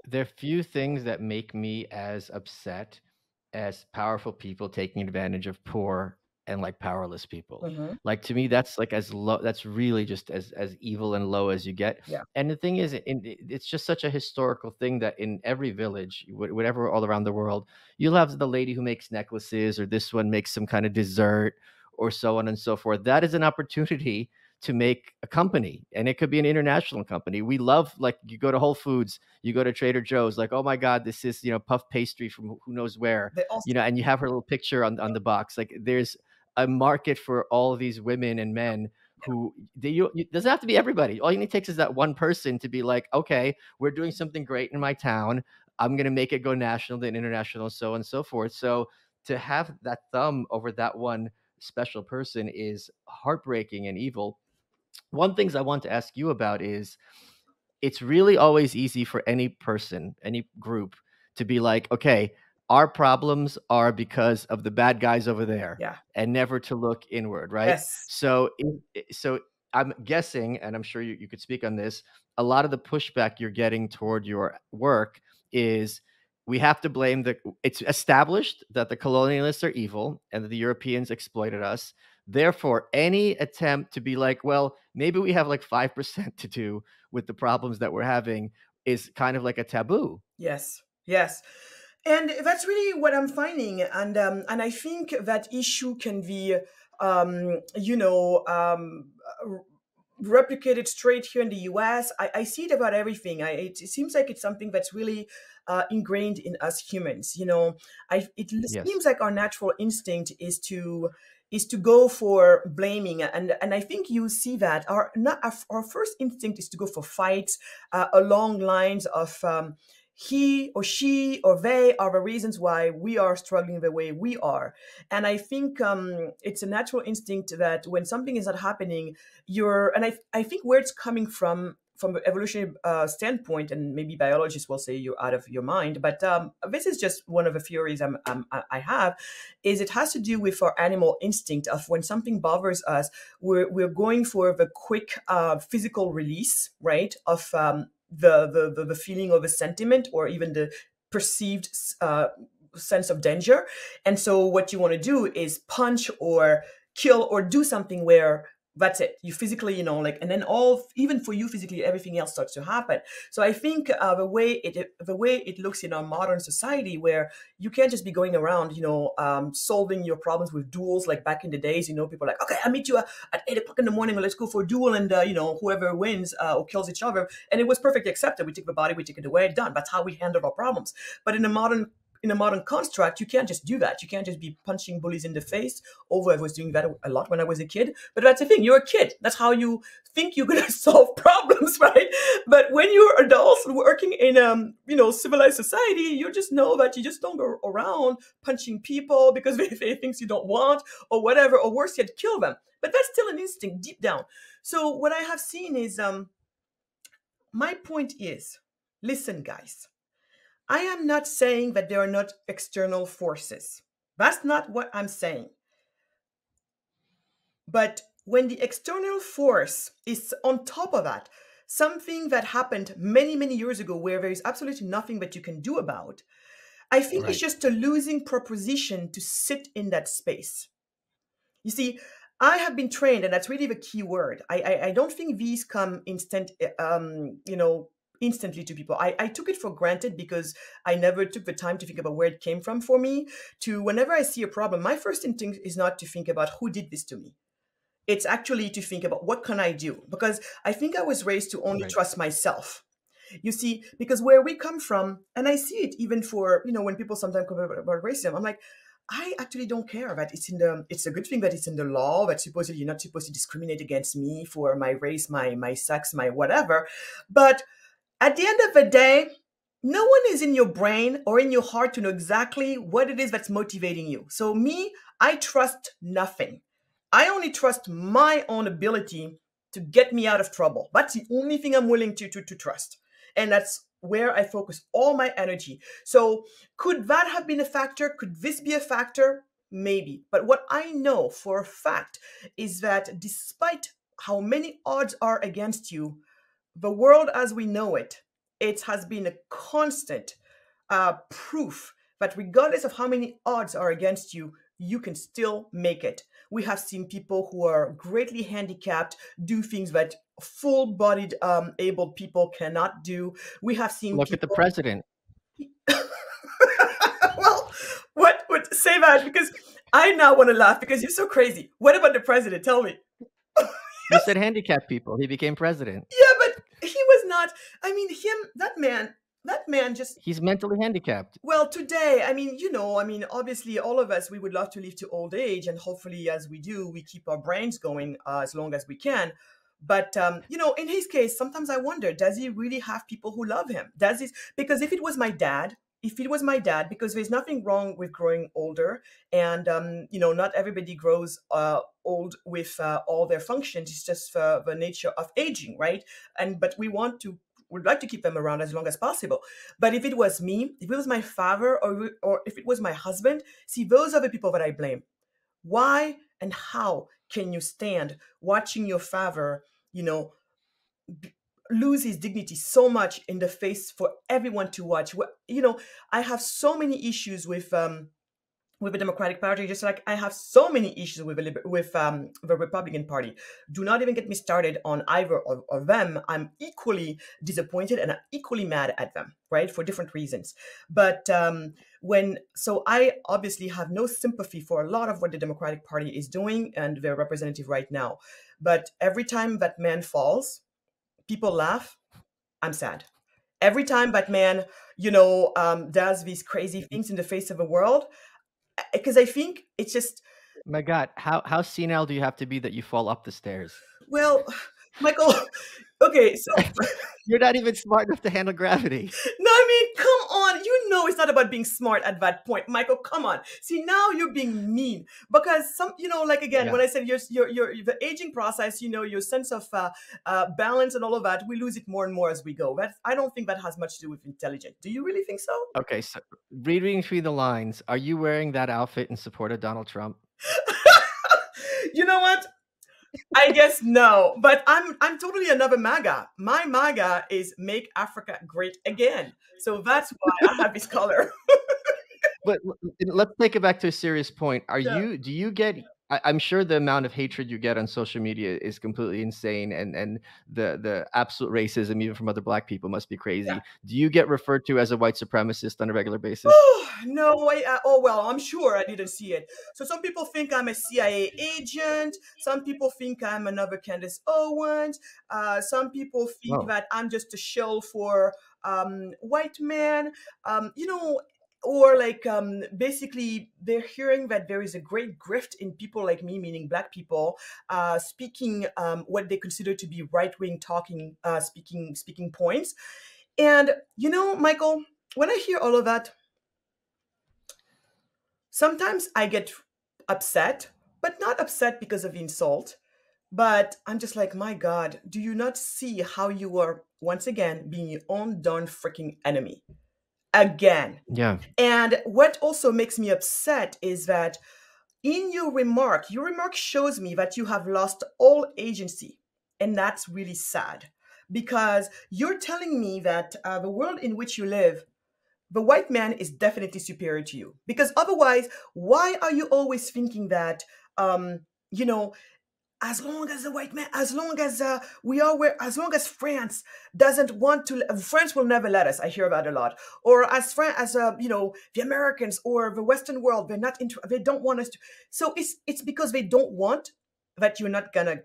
There are few things that make me as upset as powerful people taking advantage of poor and like powerless people. Mm-hmm. Like to me, that's like as low. That's really just as evil and low as you get. Yeah. And the thing is, it's just such a historical thing that in every village, whatever, all around the world, you'll have the lady who makes necklaces, or this one makes some kind of dessert, or so on and so forth. That is an opportunity to make a company, and it could be an international company. We love, like, you go to Whole Foods, you go to Trader Joe's, like, oh my God, this is, puff pastry from who knows where, They also, and you have her little picture on the box. Like, there's a market for all of these women and men who it doesn't have to be everybody. All you need takes is that one person to be like, okay, we're doing something great in my town. I'm going to make it go national, then international, so on and so forth. So to have that thumb over that one special person is heartbreaking and evil. One things I want to ask you about is, it's really always easy for any person, any group, to be like, okay, our problems are because of the bad guys over there, yeah. and never to look inward, right? Yes. So I'm guessing, and I'm sure you could speak on this, a lot of the pushback you're getting toward your work is, we have to blame it's established that the colonialists are evil and that the Europeans exploited us. Therefore, any attempt to be like, well, maybe we have like 5% to do with the problems that we're having is kind of like a taboo. Yes. Yes. And that's really what I'm finding. And I think that issue can be, replicated straight here in the US. I see it about everything. It seems like it's something that's really ingrained in us humans. It Yes. seems like our natural instinct is to go for blaming, and I think you see that our first instinct is to go for fights along lines of he or she or they are the reasons why we are struggling the way we are. And I think it's a natural instinct that when something is not happening, I think where it's coming from an evolutionary standpoint, and maybe biologists will say you're out of your mind, but this is just one of the theories I have, is it has to do with our animal instinct of when something bothers us, we're going for the quick physical release, right, of the feeling of a sentiment or even the perceived sense of danger. And so what you want to do is punch or kill or do something where that's it. You physically, and then even for you physically, everything else starts to happen. So I think the way it looks in our modern society, where you can't just be going around, solving your problems with duels like back in the days. People are like, okay, I'll meet you at 8:00 in the morning, or let's go for a duel, and whoever wins or kills each other. And it was perfectly accepted. We take the body, we take it away, done. That's how we handle our problems. But in a modern construct, you can't just do that. You can't just be punching bullies in the face. Although I was doing that a lot when I was a kid. But that's the thing. You're a kid. That's how you think you're going to solve problems, right? But when you're adults working in civilized society, you just know that you just don't go around punching people because they things you don't want or whatever, or worse yet, kill them. But that's still an instinct deep down. So what I have seen is my point is, listen, guys, I am not saying that there are not external forces. That's not what I'm saying. But when the external force is on top of that, something that happened many, many years ago where there is absolutely nothing that you can do about, I think it's Right. just a losing proposition to sit in that space. You see, I have been trained, and that's really the key word. I don't think these come instantly to people. I took it for granted because I never took the time to think about where it came from for me. To whenever I see a problem, my first instinct is not to think about who did this to me. It's actually to think about what can I do? Because I think I was raised to only Right. trust myself. You see, because where we come from, and I see it even for, when people sometimes come about racism, I'm like, I actually don't care that it's a good thing that it's in the law that supposedly you're not supposed to discriminate against me for my race, my sex, my whatever. But at the end of the day, no one is in your brain or in your heart to know exactly what it is that's motivating you. So me, I trust nothing. I only trust my own ability to get me out of trouble. That's the only thing I'm willing to trust. And that's where I focus all my energy. So could that have been a factor? Could this be a factor? Maybe. But what I know for a fact is that despite how many odds are against you, the world as we know it has been a constant proof that regardless of how many odds are against you, you can still make it. We have seen people who are greatly handicapped do things that full-bodied able people cannot do. We have seen Look at the people president. well, what would say that because I now want to laugh because you're so crazy. What about the president? Tell me. You said handicapped people. He became president. Yeah, but he was not. I mean, that man just. He's mentally handicapped. Well, today, obviously, all of us, we would love to live to old age, and hopefully, as we do, we keep our brains going as long as we can. But in his case, sometimes I wonder: does he really have people who love him? Does he? Because if it was my dad, because there's nothing wrong with growing older, and not everybody grows old with all their functions. It's just the nature of aging, right? And but would like to keep them around as long as possible. But if it was me, if it was my father, or if it was my husband, see, those are the people that I blame. Why and how can you stand watching your father, you know, lose his dignity so much in the face for everyone to watch? I have so many issues with the Democratic Party, just like I have so many issues with the Republican Party. Do not even get me started on either of them. I'm equally disappointed and I'm equally mad at them, right, for different reasons. But I obviously have no sympathy for a lot of what the Democratic Party is doing and their representative right now. But every time that man falls, people laugh. I'm sad. Every time that man, does these crazy things in the face of the world, because I think it's just, Magatte, how senile do you have to be that you fall up the stairs? well, Michael, okay, so You're not even smart enough to handle gravity. no, I mean, come on, it's not about being smart at that point, Michael. Come on, see, now you're being mean because like again, Yeah. when I said your the aging process, your sense of balance and all of that, we lose it more and more as we go. I don't think that has much to do with intelligence. Do you really think so? Okay, so reading between the lines, are you wearing that outfit in support of Donald Trump? You know what? I guess no, but I'm totally another MAGA. My MAGA is Make Africa Great Again. So that's why I have this color. But let's take it back to a serious point. Yeah. Do you get I'm sure the amount of hatred you get on social media is completely insane, and the absolute racism even from other black people must be Yeah. crazy. Do you get referred to as a white supremacist on a regular basis? No, oh well, I'm sure I didn't see it. So some people think I'm a CIA agent. Some people think I'm another Candace Owens. Some people think Oh, that I'm just a shell for white men. Or like basically they're hearing that there is a great grift in people like me, meaning black people, speaking what they consider to be right-wing talking, speaking points. And Michael, when I hear all of that, sometimes I get upset, but not upset because of the insult. But I'm just like, my God, do you not see how you are once again being your own darn freaking enemy? Again. Yeah. And what also makes me upset is that in your remark shows me that you have lost all agency. And that's really sad because you're telling me that the world in which you live, the white man is definitely superior to you. Because otherwise, why are you always thinking that, you know, as long as the white man, as long as we are where, as long as France doesn't want to, France will never let us. I hear that a lot. Or as the Americans or the Western world, they don't want us to. So it's because they don't want that you're not gonna,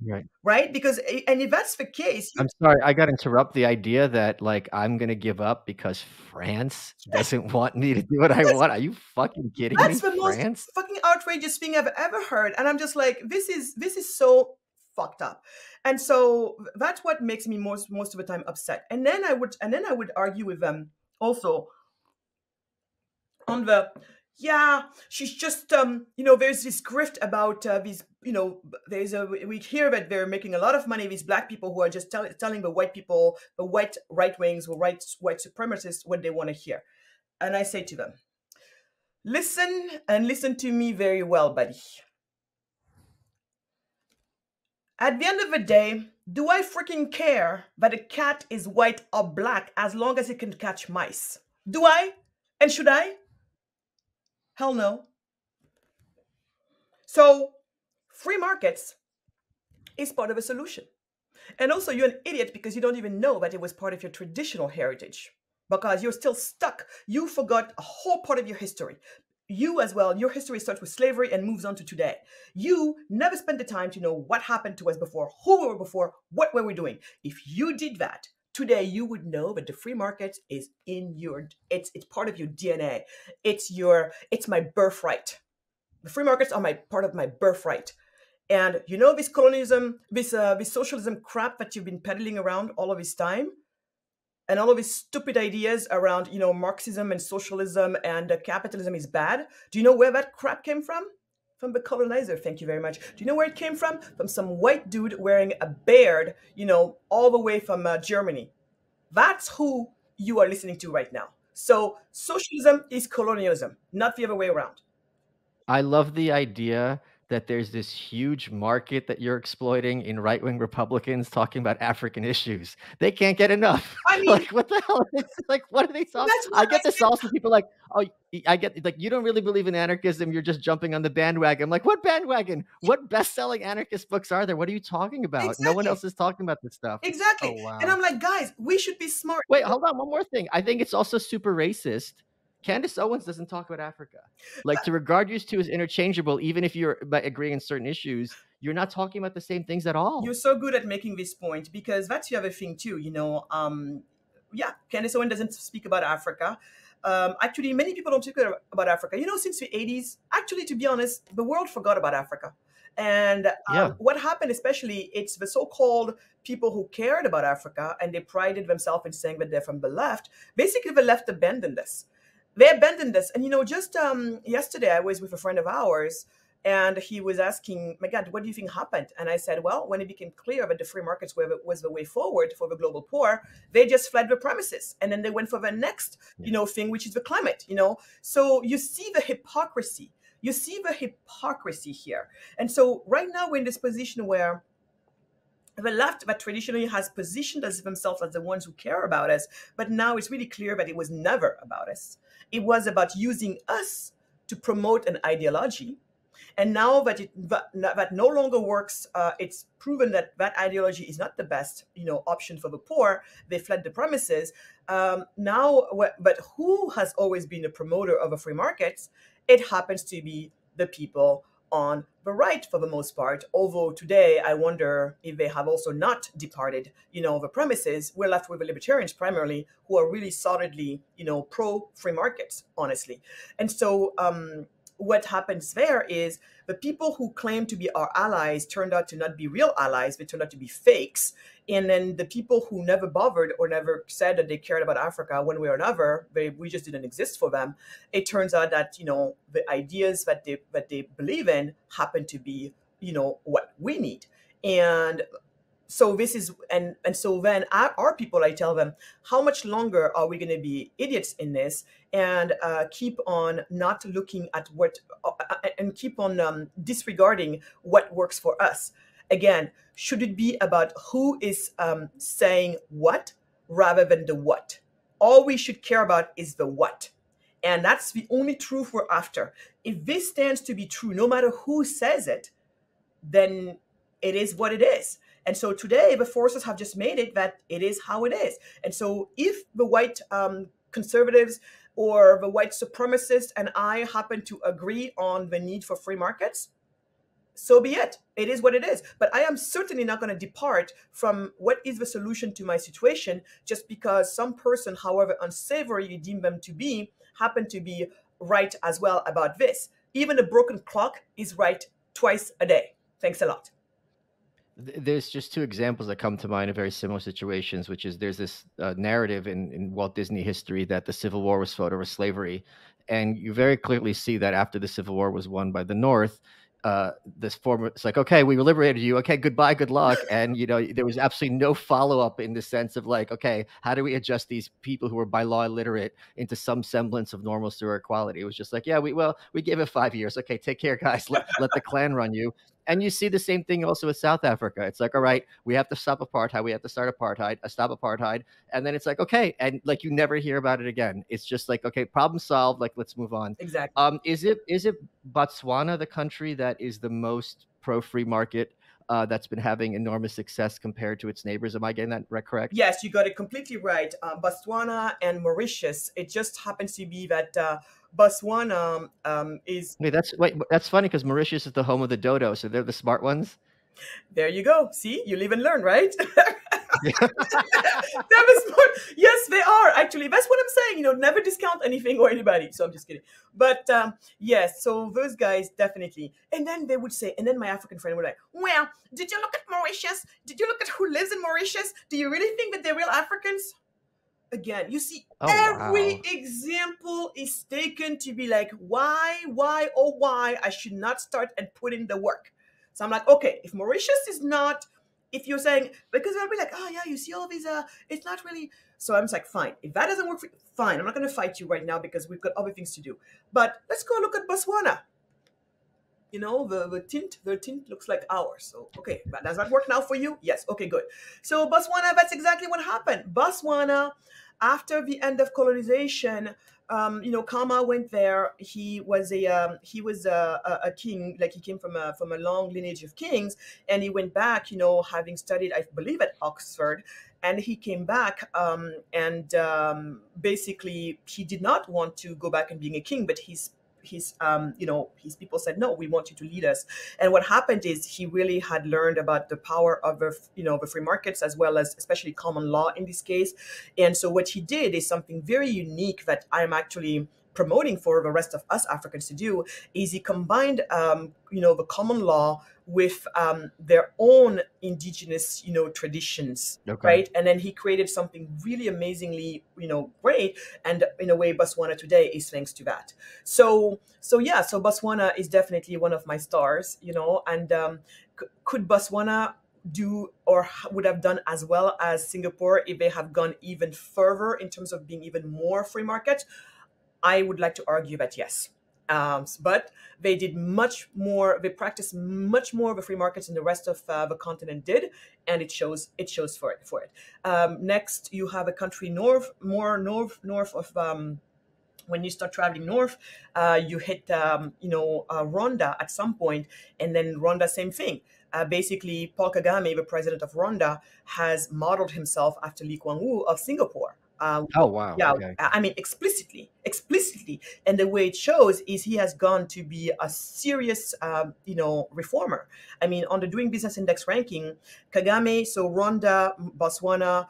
Right. right? Because and if that's the case, I'm sorry, I gotta interrupt. The idea that, like, I'm gonna give up because France doesn't want me to do what I yes, want. Are you fucking kidding that's me? the most France? fucking outrageous thing I've ever heard. And I'm just like, this is so fucked up. And so that's what makes me most of the time upset. And then I would argue with them also on the yeah, she's just there's this grift about these there's a we hear that they're making a lot of money, these black people who are just telling the white people, the white right wings or white supremacists what they want to hear. And I say to them, listen and listen to me very well, buddy. At the end of the day, do I freaking care that a cat is white or black as long as it can catch mice? Do I? And should I? Hell no. So, free markets is part of a solution. And also, you're an idiot because you don't even know that it was part of your traditional heritage. Because you're still stuck. You forgot a whole part of your history. You as well, your history starts with slavery and moves on to today. You never spent the time to know what happened to us before, who we were before, what were we doing. If you did that, today you would know that the free market is in your it's part of your DNA. It's my birthright. The free markets are my part of my birthright. And this colonialism, this socialism crap that you've been peddling around all of this time, and all of these stupid ideas around, Marxism and socialism and capitalism is bad. Do you know where that crap came from? From the colonizer. Thank you very much. Do you know where it came from? From some white dude wearing a beard, all the way from Germany. That's who you are listening to right now. So socialism is colonialism, not the other way around. I love the idea that there's this huge market that you're exploiting in right-wing Republicans talking about African issues. They can't get enough. I mean, Like, what the hell are they like, what are they talking? that's what I I get this said. also, people like, "Oh, I get like, you don't really believe in anarchism, you're just jumping on the bandwagon." I'm like, "What bandwagon? What best-selling anarchist books are there? What are you talking about? No one Exactly. else is talking about this stuff." Oh, Exactly. And wow. I'm like, guys, we should be smart. Wait, hold on, one more thing. I think it's also super racist. Candace Owens doesn't talk about Africa. Like, to regard you two as interchangeable, even if you're by agreeing on certain issues, you're not talking about the same things at You're all. so good at making this point because that's the other thing too. Yeah, Candace Owen doesn't speak about Africa. Actually, many people don't speak about Africa. Since the 80s, actually, to be honest, the world forgot about Africa. And Yeah. what happened, especially, it's the so-called people who cared about Africa and they prided themselves in saying that they're from the left. Basically, the left abandoned this. They abandoned this. And just yesterday, I was with a friend of ours, and he was asking, my God, what do you think happened? And I said, well, when it became clear that the free markets was the way forward for the global poor, they just fled the premises. And then they went for the next, Yeah. thing, which is the climate. So you see the hypocrisy. You see the hypocrisy here. And so right now we're in this position where the left that traditionally has positioned as themselves as the ones who care about us, but now it's really clear that it was never about us. It was about using us to promote an ideology, and now that that no longer works, it's proven that that ideology is not the best, option for the poor. They fled the premises. But who has always been a promoter of a free market? It happens to be the people on the right for the most part. Although today, I wonder if they have also not departed, the premises. We're left with the libertarians primarily, who are really solidly, pro free markets, honestly. And so, what happens there is the people who claim to be our allies turned out to not be real allies. They turned out to be fakes. And then the people who never bothered or never said that they cared about Africa one way or another, we just didn't exist for them. It turns out that, the ideas that they believe in happen to be, what we need. And so this is and so then our people, I tell them, how much longer are we going to be idiots in this, and keep on not looking at what and keep on disregarding what works for us? Again, should it be about who is saying what rather than the what? All we should care about is the what, and that's the only truth we're after. If this stands to be true, no matter who says it, then it is what it is. And so today, the forces have just made it that it is how it is. And so if the white conservatives or the white supremacists and I happen to agree on the need for free markets, so be it. It is what it is. But I am certainly not going to depart from what is the solution to my situation just because some person, however unsavory you deem them to be, happen to be right as well about this. Even a broken clock is right twice a day. Thanks a lot. There's just two examples that come to mind of very similar situations, which is there's this narrative in Walt Disney history that the Civil War was fought over slavery. And you very clearly see that after the Civil War was won by the North, this former, it's like, okay, we liberated you. Okay, goodbye, good luck. And, there was absolutely no follow up in the sense of like, okay, how do we adjust these people who are by law illiterate into some semblance of normalcy or equality? It was just like, yeah, we gave it 5 years. Okay, take care, guys. Let the Klan run you. And you see the same thing also with South Africa. It's like, all right, we have to stop apartheid. We have to start apartheid, stop apartheid. And then it's like, okay. And like, you never hear about it again. It's just like, okay, problem solved. Like, let's move on. Exactly. Is it Botswana, the country that is the most pro free market, that's been having enormous success compared to its neighbors? Am I getting that correct? Yes, you got it completely right. Botswana and Mauritius. It just happens to be that Botswana is. That's funny because Mauritius is the home of the dodo, so they're the smart ones. There you go. See, you live and learn, right? That was smart. Yes, they are actually. That's what I'm saying. Never discount anything or anybody. So I'm just kidding. But yes, so those guys definitely. And then they would say, and then my African friend would like, well, did you look at Mauritius? Did you look at who lives in Mauritius? Do you really think that they're real Africans? Again, you see, Oh every wow. example is taken to be like, oh, why I should not start and put in the work. So I'm like, okay, if Mauritius is not, if you're saying, because they'll be like, oh yeah, you see all these, it's not really. So I'm just like, fine, if that doesn't work for you, fine, I'm not going to fight you right now because we've got other things to do. But let's go look at Botswana. The tint looks like ours. So okay, but does that work now for you? Yes. Okay, good. So Botswana, that's exactly what happened. Botswana, after the end of colonization, Kama went there. He was a king, like he came from a long lineage of kings, and he went back, having studied, I believe, at Oxford, and he came back, and basically he did not want to go back and being a king, but his people said, no, we want you to lead us. And what happened is he really had learned about the power of the free markets, as well as especially common law in this case. And so what he did is something very unique that I'm actually promoting for the rest of us Africans to do, is he combined the common law with their own indigenous traditions, Okay. right? And then he created something really amazingly great, and in a way Botswana today is thanks to that. So yeah, so Botswana is definitely one of my stars, and could Botswana do or would have done as well as Singapore if they have gone even further in terms of being even more free market? I would like to argue that yes. But they did much more. They practiced much more of the free markets than the rest of the continent did, and it shows. It shows for it. Next, you have a country north of. When you start traveling north, you hit Rwanda at some point, and then Rwanda, same thing. Basically, Paul Kagame, the president of Rwanda, has modeled himself after Lee Kuan Yew of Singapore. Oh wow. Yeah, Okay. I mean explicitly, and the way it shows is he has gone to be a serious, reformer. I mean, on the Doing Business Index ranking, Kagame, so Rwanda, Botswana,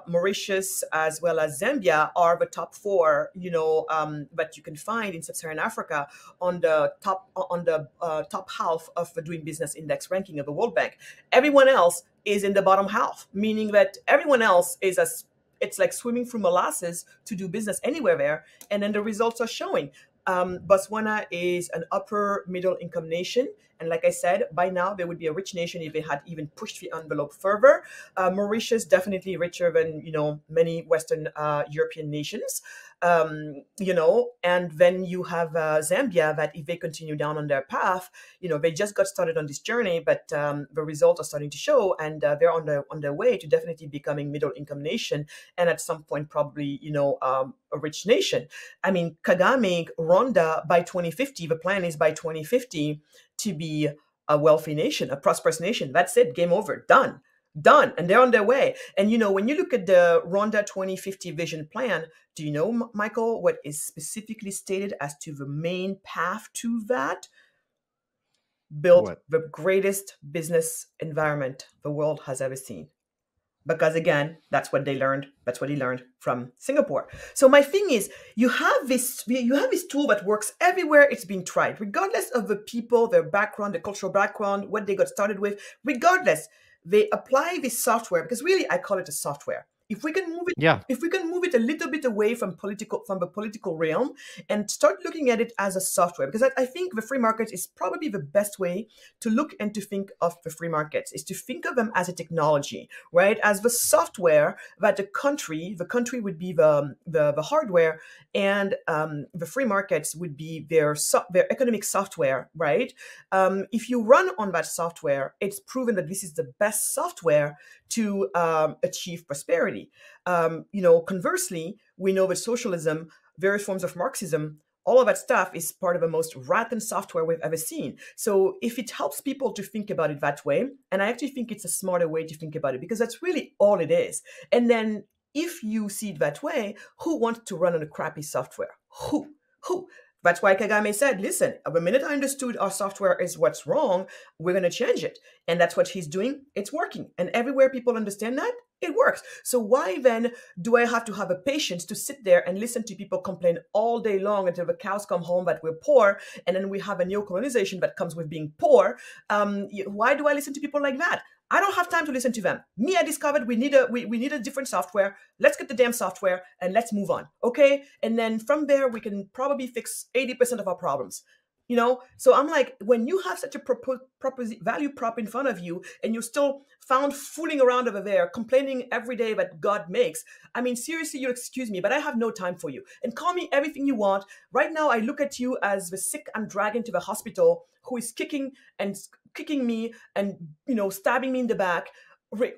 Mauritius, as well as Zambia are the top four, that you can find in Sub-Saharan Africa on the top half of the Doing Business Index ranking of the World Bank. Everyone else is in the bottom half, meaning that everyone else is it's like swimming through molasses to do business anywhere there, and then the results are showing. Botswana is an upper middle income nation, And like I said, by now they would be a rich nation if they had even pushed the envelope further. Mauritius definitely richer than many Western European nations. And then you have Zambia, that if they continue down on their path, they just got started on this journey, but the results are starting to show, and they're on their way to definitely becoming middle income nation, and at some point probably a rich nation. I mean, Kagame, Rwanda, by 2050, the plan is by 2050 to be a wealthy nation, a prosperous nation. That's it, game over, done, and they're on their way. And when you look at the Rwanda 2050 vision plan, do you know, Michael, what is specifically stated as to the main path to that? Build What? the greatest business environment the world has ever seen. Because again, that's what they learned. That's what he learned from Singapore. So my thing is, you have this tool that works everywhere it's been tried, regardless of the people, their background, their cultural background, what they got started with. Regardless, they apply this software, because really I call it a software. If we can move it, Yeah. if we can move it a little bit away from the political realm and start looking at it as a software, because I think the free market is probably the best way to look and to think of the free markets, is to think of them as a technology, right? As the software that the country would be the hardware, and the free markets would be their economic software, right? If you run on that software, it's proven that this is the best software to achieve prosperity. Conversely, we know that socialism, various forms of Marxism, all of that stuff is part of the most rotten software we've ever seen. So if it helps people to think about it that way, and I actually think it's a smarter way to think about it, because that's really all it is. And then if you see it that way, who wants to run on a crappy software? Who? That's why Kagame said, listen, the minute I understood our software is what's wrong, we're going to change it. And that's what he's doing. It's working. And everywhere people understand that, it works. So why then do I have to have a patience to sit there and listen to people complain all day long until the cows come home that we're poor, and then we have a neocolonization that comes with being poor? Why do I listen to people like that? I don't have time to listen to them. Me, I discovered we need a different software. Let's get the damn software and let's move on, okay? And then from there, we can probably fix 80% of our problems. So I'm like, when you have such a value prop in front of you, and you're still found fooling around over there, complaining every day that God makes, I mean, seriously, you'll excuse me, but I have no time for you. And call me everything you want. Right now, I look at you as the sick I'm dragging to the hospital, who is kicking me and stabbing me in the back.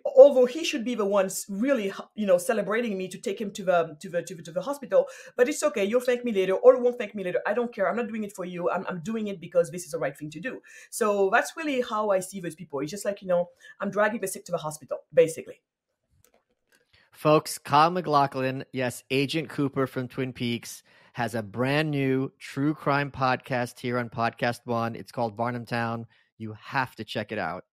Although he should be the ones really, celebrating me to take him to the hospital, but it's okay. You'll thank me later, or you won't thank me later. I don't care. I'm not doing it for you. I'm doing it because this is the right thing to do. So that's really how I see those people. It's just like, I'm dragging the sick to the hospital, basically. Folks, Kyle MacLachlan, yes, Agent Cooper from Twin Peaks, has a brand new true crime podcast here on Podcast One. It's called Varnamtown. You have to check it out.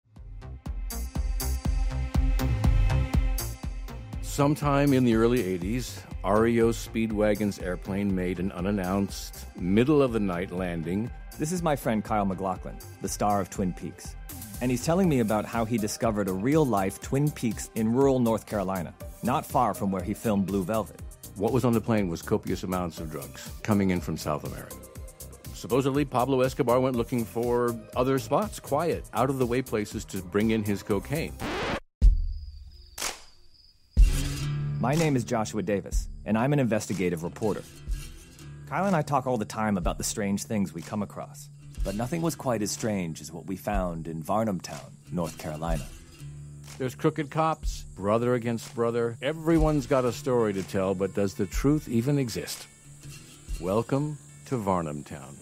Sometime in the early 80s, REO Speedwagon's airplane made an unannounced, middle-of-the-night landing. This is my friend Kyle MacLachlan, the star of Twin Peaks. And he's telling me about how he discovered a real-life Twin Peaks in rural North Carolina, not far from where he filmed Blue Velvet. What was on the plane was copious amounts of drugs coming in from South America. Supposedly, Pablo Escobar went looking for other spots, quiet, out-of-the-way places to bring in his cocaine. My name is Joshua Davis, and I'm an investigative reporter. Kyle and I talk all the time about the strange things we come across, but nothing was quite as strange as what we found in Varnamtown, North Carolina. There's crooked cops, brother against brother. Everyone's got a story to tell, but does the truth even exist? Welcome to Varnamtown.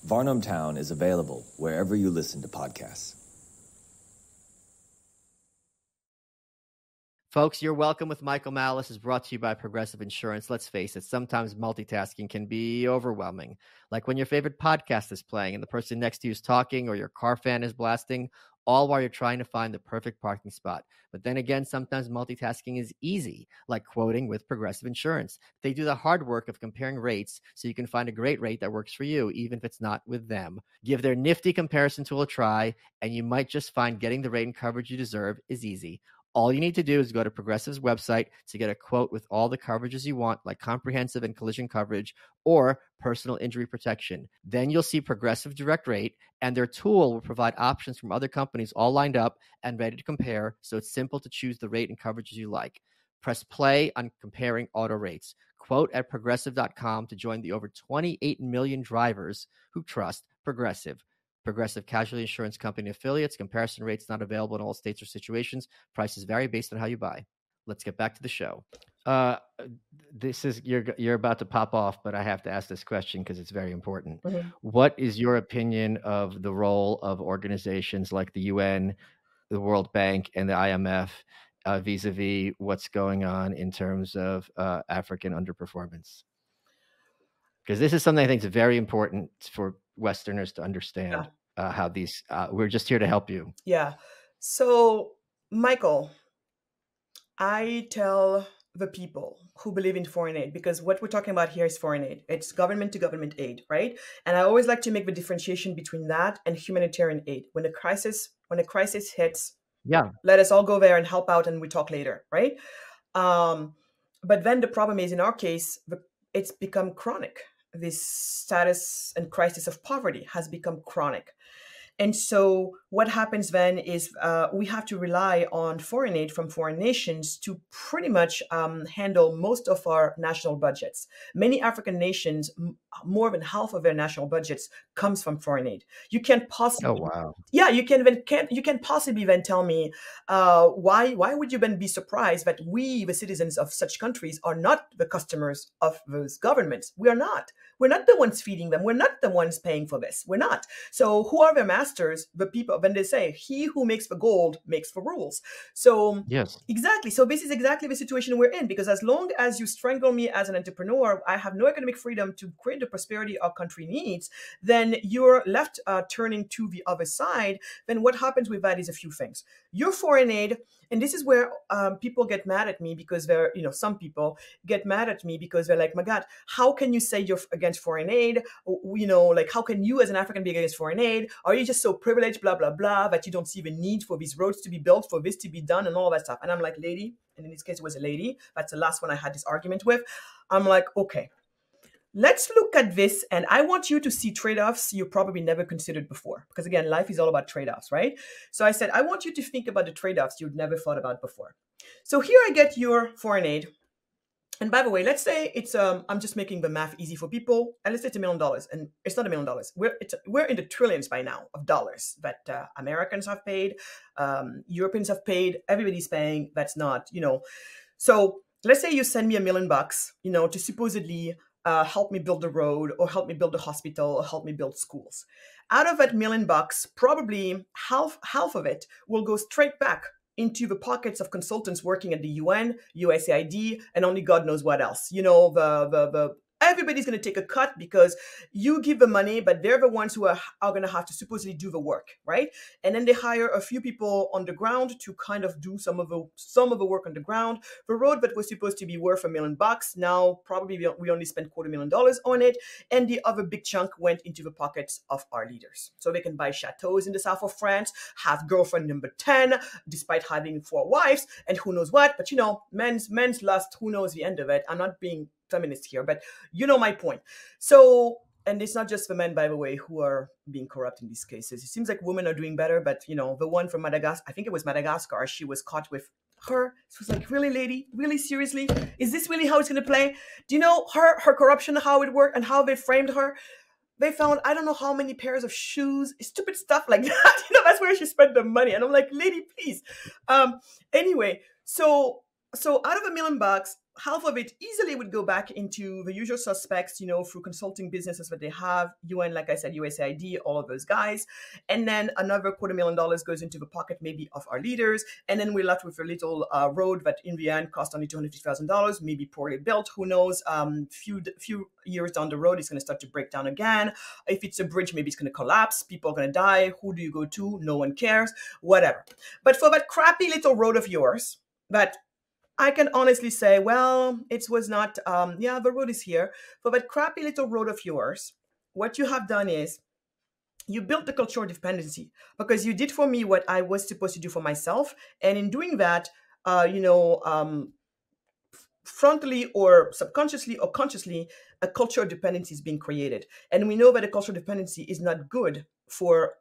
Varnamtown is available wherever you listen to podcasts. Folks, You're Welcome with Michael Malice is brought to you by Progressive Insurance. Let's face it, sometimes multitasking can be overwhelming. Like when your favorite podcast is playing and the person next to you is talking, or your car fan is blasting, all while you're trying to find the perfect parking spot. But then again, sometimes multitasking is easy, like quoting with Progressive Insurance. They do the hard work of comparing rates so you can find a great rate that works for you, even if it's not with them. Give their nifty comparison tool a try, and you might just find getting the rate and coverage you deserve is easy. All you need to do is go to Progressive's website to get a quote with all the coverages you want, like comprehensive and collision coverage or personal injury protection. Then you'll see Progressive Direct Rate, and their tool will provide options from other companies all lined up and ready to compare, so it's simple to choose the rate and coverages you like. Press play on comparing auto rates. Quote at progressive.com to join the over 28 million drivers who trust Progressive. Progressive Casualty Insurance Company affiliates. Comparison rates not available in all states or situations. Prices vary based on how you buy. Let's get back to the show. This is you're about to pop off, but I have to ask this question because it's very important. Mhm. What is your opinion of the role of organizations like the UN, the World Bank, and the IMF vis-a-vis what's going on in terms of African underperformance? Because this is something I think is very important for Westerners to understand. How these we're just here to help you. Yeah. So, Michael, I tell the people who believe in foreign aid, because what we're talking about here is foreign aid. It's government to government aid, right? And I always like to make the differentiation between that and humanitarian aid. When a crisis hits, Yeah. let us all go there and help out, and we talk later, right? But then the problem is, in our case, it's become chronic. This status and crisis of poverty has become chronic. And so what happens then is we have to rely on foreign aid from foreign nations to pretty much handle most of our national budgets. Many African nations, more than half of their national budgets comes from foreign aid. You can't possibly. Oh, wow. Yeah, you can possibly then tell me why would you then be surprised that we, the citizens of such countries, are not the customers of those governments? We are not. We're not the ones feeding them. We're not the ones paying for this. We're not. So who are their masters? The people. When they say, "He who makes the gold makes the rules." So yes, exactly. So this is exactly the situation we're in, because as long as you strangle me as an entrepreneur, I have no economic freedom to create the prosperity our country needs. Then you're left turning to the other side. Then what happens with that is a few things. Your foreign aid, and this is where people get mad at me, because some people get mad at me because they're like, "Magatte, how can you say you're against foreign aid? Like, how can you as an African be against foreign aid? Are you just so privileged, blah, blah, blah, that you don't see the need for these roads to be built, for this to be done, and all that stuff?" And I'm like, lady, and in this case, it was a lady. That's the last one I had this argument with. I'm like, okay, let's look at this, and I want you to see trade-offs you probably never considered before. Because again, life is all about trade-offs, right? So I said, I want you to think about the trade-offs you'd never thought about before. So here I get your foreign aid. And by the way, let's say it's I'm just making the math easy for people, and let's say it's $1 million, and it's not $1 million. We're in the trillions by now of dollars that Americans have paid, Europeans have paid, everybody's paying. That's not, So let's say you send me $1 million, to supposedly help me build a road, or help me build a hospital, or help me build schools. Out of that $1 million, probably half of it will go straight back into the pockets of consultants working at the UN, USAID, and only God knows what else. Everybody's going to take a cut because you give the money, but they're the ones who are going to have to supposedly do the work, right? And then they hire a few people on the ground to kind of do some of the work on the ground. The road that was supposed to be worth $1 million, now probably we only spent $250,000 on it, and the other big chunk went into the pockets of our leaders, so they can buy chateaus in the south of France, have girlfriend number 10, despite having 4 wives, and who knows what. But men's lust, who knows the end of it? I'm not being feminist here, but you know my point. So, and it's not just the men, by the way, who are being corrupt in these cases. It seems like women are doing better, but the one from Madagascar, I think it was Madagascar, she was caught with her. She was like, really, lady? Really, seriously? Is this really how it's going to play? Do you know her corruption, how it worked, and how they framed her? They found, I don't know how many pairs of shoes, stupid stuff like that. That's where she spent the money. And I'm like, lady, please. Anyway, so out of $1 million, half of it easily would go back into the usual suspects, through consulting businesses that they have, UN, like I said, USAID, all of those guys. And then another $250,000 goes into the pocket maybe of our leaders. And then we're left with a little road that in the end cost only $250,000, maybe poorly built, who knows, few years down the road, it's going to start to break down again. If it's a bridge, maybe it's going to collapse. People are going to die. Who do you go to? No one cares, whatever. But for that crappy little road of yours, that I can honestly say, well, it was not, the road is here. For that crappy little road of yours, what you have done is you built the cultural dependency because you did for me what I was supposed to do for myself. And in doing that, frontally or subconsciously or consciously, a cultural dependency is being created. And we know that a cultural dependency is not good for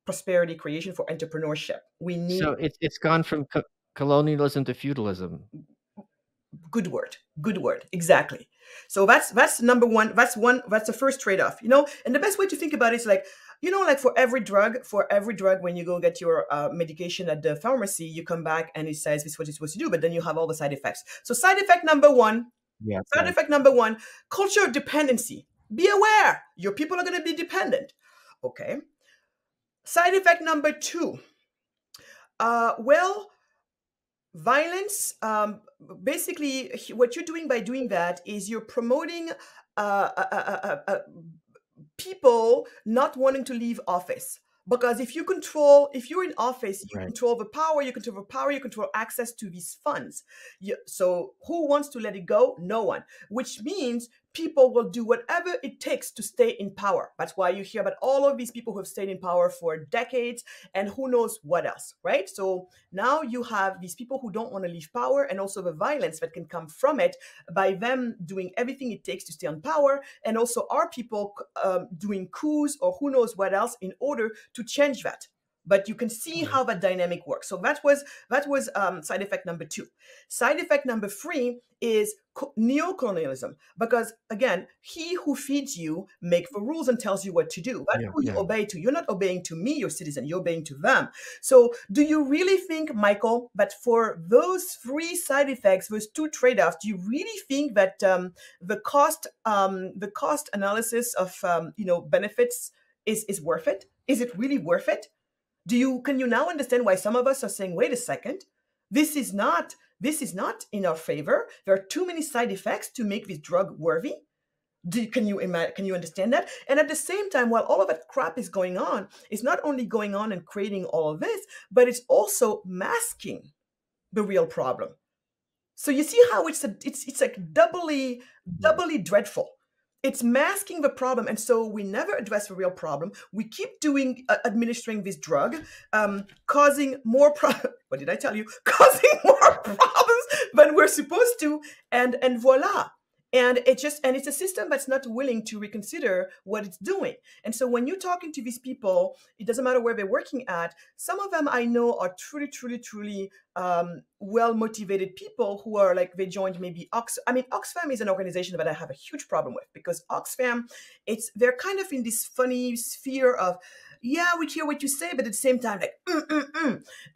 prosperity creation, for entrepreneurship. We need So it's gone from colonialism to feudalism. good word, exactly. So that's number one. That's the first trade-off, and the best way to think about it is like, like for every drug, when you go get your medication at the pharmacy, you come back and it says this is what you're supposed to do, but then you have all the side effects. So side effect number one, Yeah. cultural dependency. Be aware your people are going to be dependent. Okay. Side effect number two, violence. Basically, what you're doing by doing that is you're promoting people not wanting to leave office. Because if you're in office, you Right. control the power, you control access to these funds. So who wants to let it go? No one. Which means people will do whatever it takes to stay in power. That's why you hear about all of these people who have stayed in power for decades and who knows what else, right? So now you have these people who don't want to leave power, and also the violence that can come from it by them doing everything it takes to stay on power, and also our people doing coups or who knows what else in order to change that. But you can see how that dynamic works. So that was side effect number two. Side effect number three is neocolonialism, because again, he who feeds you makes the rules and tells you what to do. That's who you obey to. You're not obeying to me, your citizen. You're obeying to them. So do you really think, Michael, that for those three side effects, those two trade-offs, do you really think that the cost analysis of benefits is worth it? Is it really worth it? Can you now understand why some of us are saying, wait a second, this is not in our favor. There are too many side effects to make this drug worthy. Can you understand that? And at the same time, while all of that crap is going on, it's not only going on and creating all of this, but it's also masking the real problem. So you see how it's like doubly dreadful. It's masking the problem, and so we never address the real problem. We keep administering this drug, causing more what did I tell you? Causing more problems than we're supposed to, and voila. And it's a system that's not willing to reconsider what it's doing. And so when you're talking to these people, it doesn't matter where they're working at. Some of them I know are truly well-motivated people who are like, they joined maybe Oxfam is an organization that I have a huge problem with, because Oxfam, they're kind of in this funny sphere of, yeah, we hear what you say, but at the same time, like,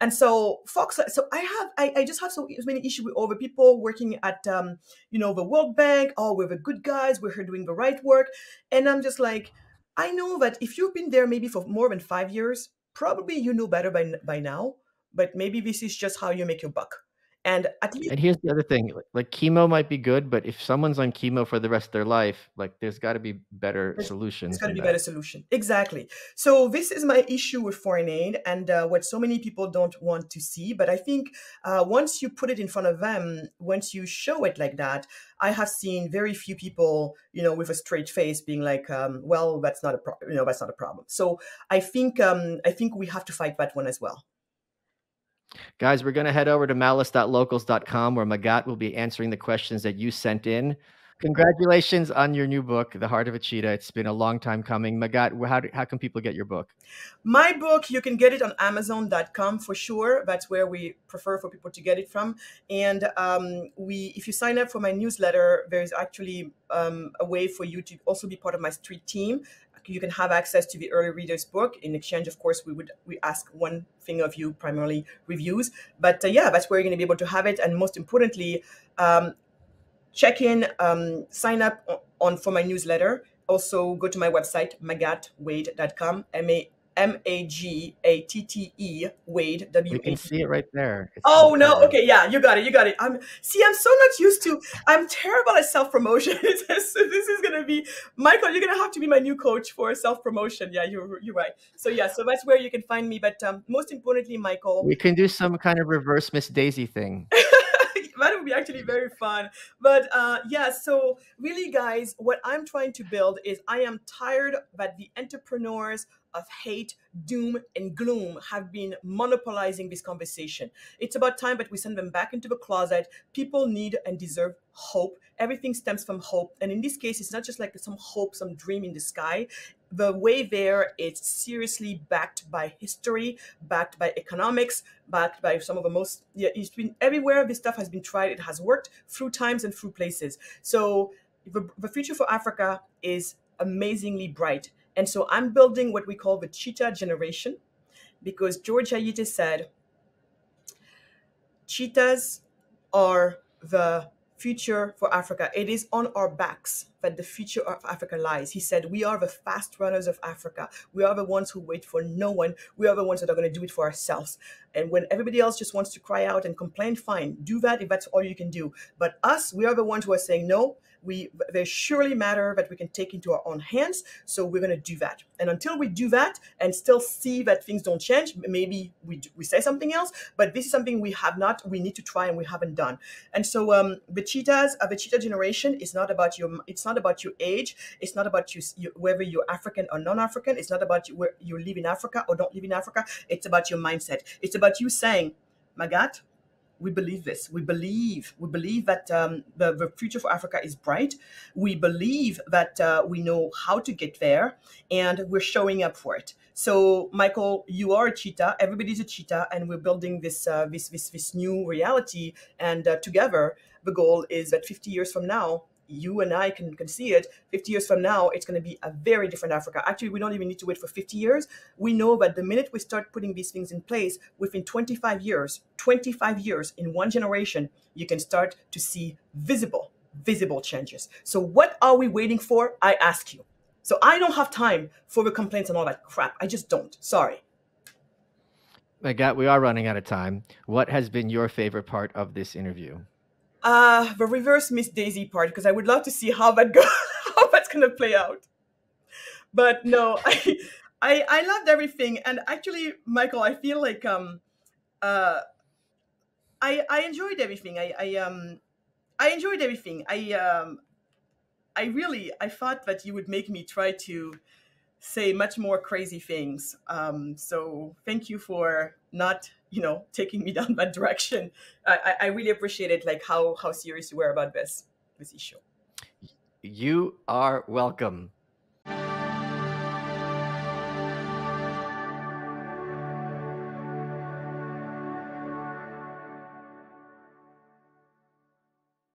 And so Fox, so I just have so many issues with over people working at, the World Bank. Oh, we're the good guys. We're here doing the right work. And I'm just like, I know that if you've been there maybe for more than 5 years, probably you know better by now, but maybe this is just how you make your buck. And at least, And here's the other thing, like chemo might be good, but if someone's on chemo for the rest of their life, like there's got to be better solutions. It's got to be better solution. Exactly. So this is my issue with foreign aid, and what so many people don't want to see. But I think once you put it in front of them, once you show it like that, I have seen very few people, with a straight face being like, well, that's not a problem. That's not a problem. So I think we have to fight that one as well. Guys, we're going to head over to malice.locals.com, where Magatte will be answering the questions that you sent in. Congratulations on your new book, The Heart of a Cheetah. It's been a long time coming. Magatte, how can people get your book? My book, you can get it on Amazon.com for sure. That's where we prefer for people to get it from. And if you sign up for my newsletter, there's actually a way for you to also be part of my street team. You can have access to the early readers book. In exchange, of course, we ask one thing of you, primarily reviews. But that's where you're going to be able to have it. And most importantly, check in, sign up for my newsletter. Also, go to my website, magattewade.com, MAGATTE Wade, W-A-D-E. You can see it right there. Oh, no. Okay. Yeah, you got it. I'm so not used to, I'm terrible at self-promotion. This is going to be, Michael, you're going to have to be my new coach for self-promotion. Yeah, you're right. So so that's where you can find me. But most importantly, Michael, we can do some kind of reverse Miss Daisy thing. That would be actually very fun. But so really, guys, what I'm trying to build is, I am tired that the entrepreneurs of hate, doom, and gloom have been monopolizing this conversation. It's about time that we send them back into the closet. People need and deserve hope. Everything stems from hope. And in this case, it's not just like some hope, some dream in the sky. The way there is seriously backed by history, backed by economics, backed by some of the most, yeah, it's been everywhere this stuff has been tried. It has worked through times and through places. So the future for Africa is amazingly bright. And so I'm building what we call the cheetah generation, because George Ayite said, cheetahs are the future for Africa. It is on our backs that the future of Africa lies. He said, we are the fast runners of Africa. We are the ones who wait for no one. We are the ones that are going to do it for ourselves. And when everybody else just wants to cry out and complain, fine, do that if that's all you can do. But us, we are the ones who are saying, no, there's surely matter that we can take into our own hands. So we're going to do that. And until we do that and still see that things don't change, maybe we say something else, but this is something we need to try and we haven't done. And so the cheetah generation is not about it's not about your age. It's not about whether you're African or non-African. It's not about where you live in Africa or don't live in Africa. It's about your mindset. It's about you saying, Magatte, we believe this. We believe that the future for Africa is bright. We believe that we know how to get there, and we're showing up for it. So, Michael, you are a cheetah. Everybody's a cheetah, and we're building this new reality. And together, the goal is that 50 years from now, you and I can see it. 50 years from now, it's going to be a very different Africa. Actually, we don't even need to wait for 50 years. We know that the minute we start putting these things in place, within 25 years in one generation, you can start to see visible changes. So what are we waiting for? I ask you. So I don't have time for the complaints and all that crap. I just don't. Sorry. Magatte, we are running out of time. What has been your favorite part of this interview? The reverse Miss Daisy part, because I would love to see how that's gonna play out. But no, I loved everything, and actually, Michael, I feel like I enjoyed everything. I enjoyed everything. I thought that you would make me try to say much more crazy things. So thank you for not, taking me down that direction. I really appreciate it, like how serious you were about this issue. You are welcome.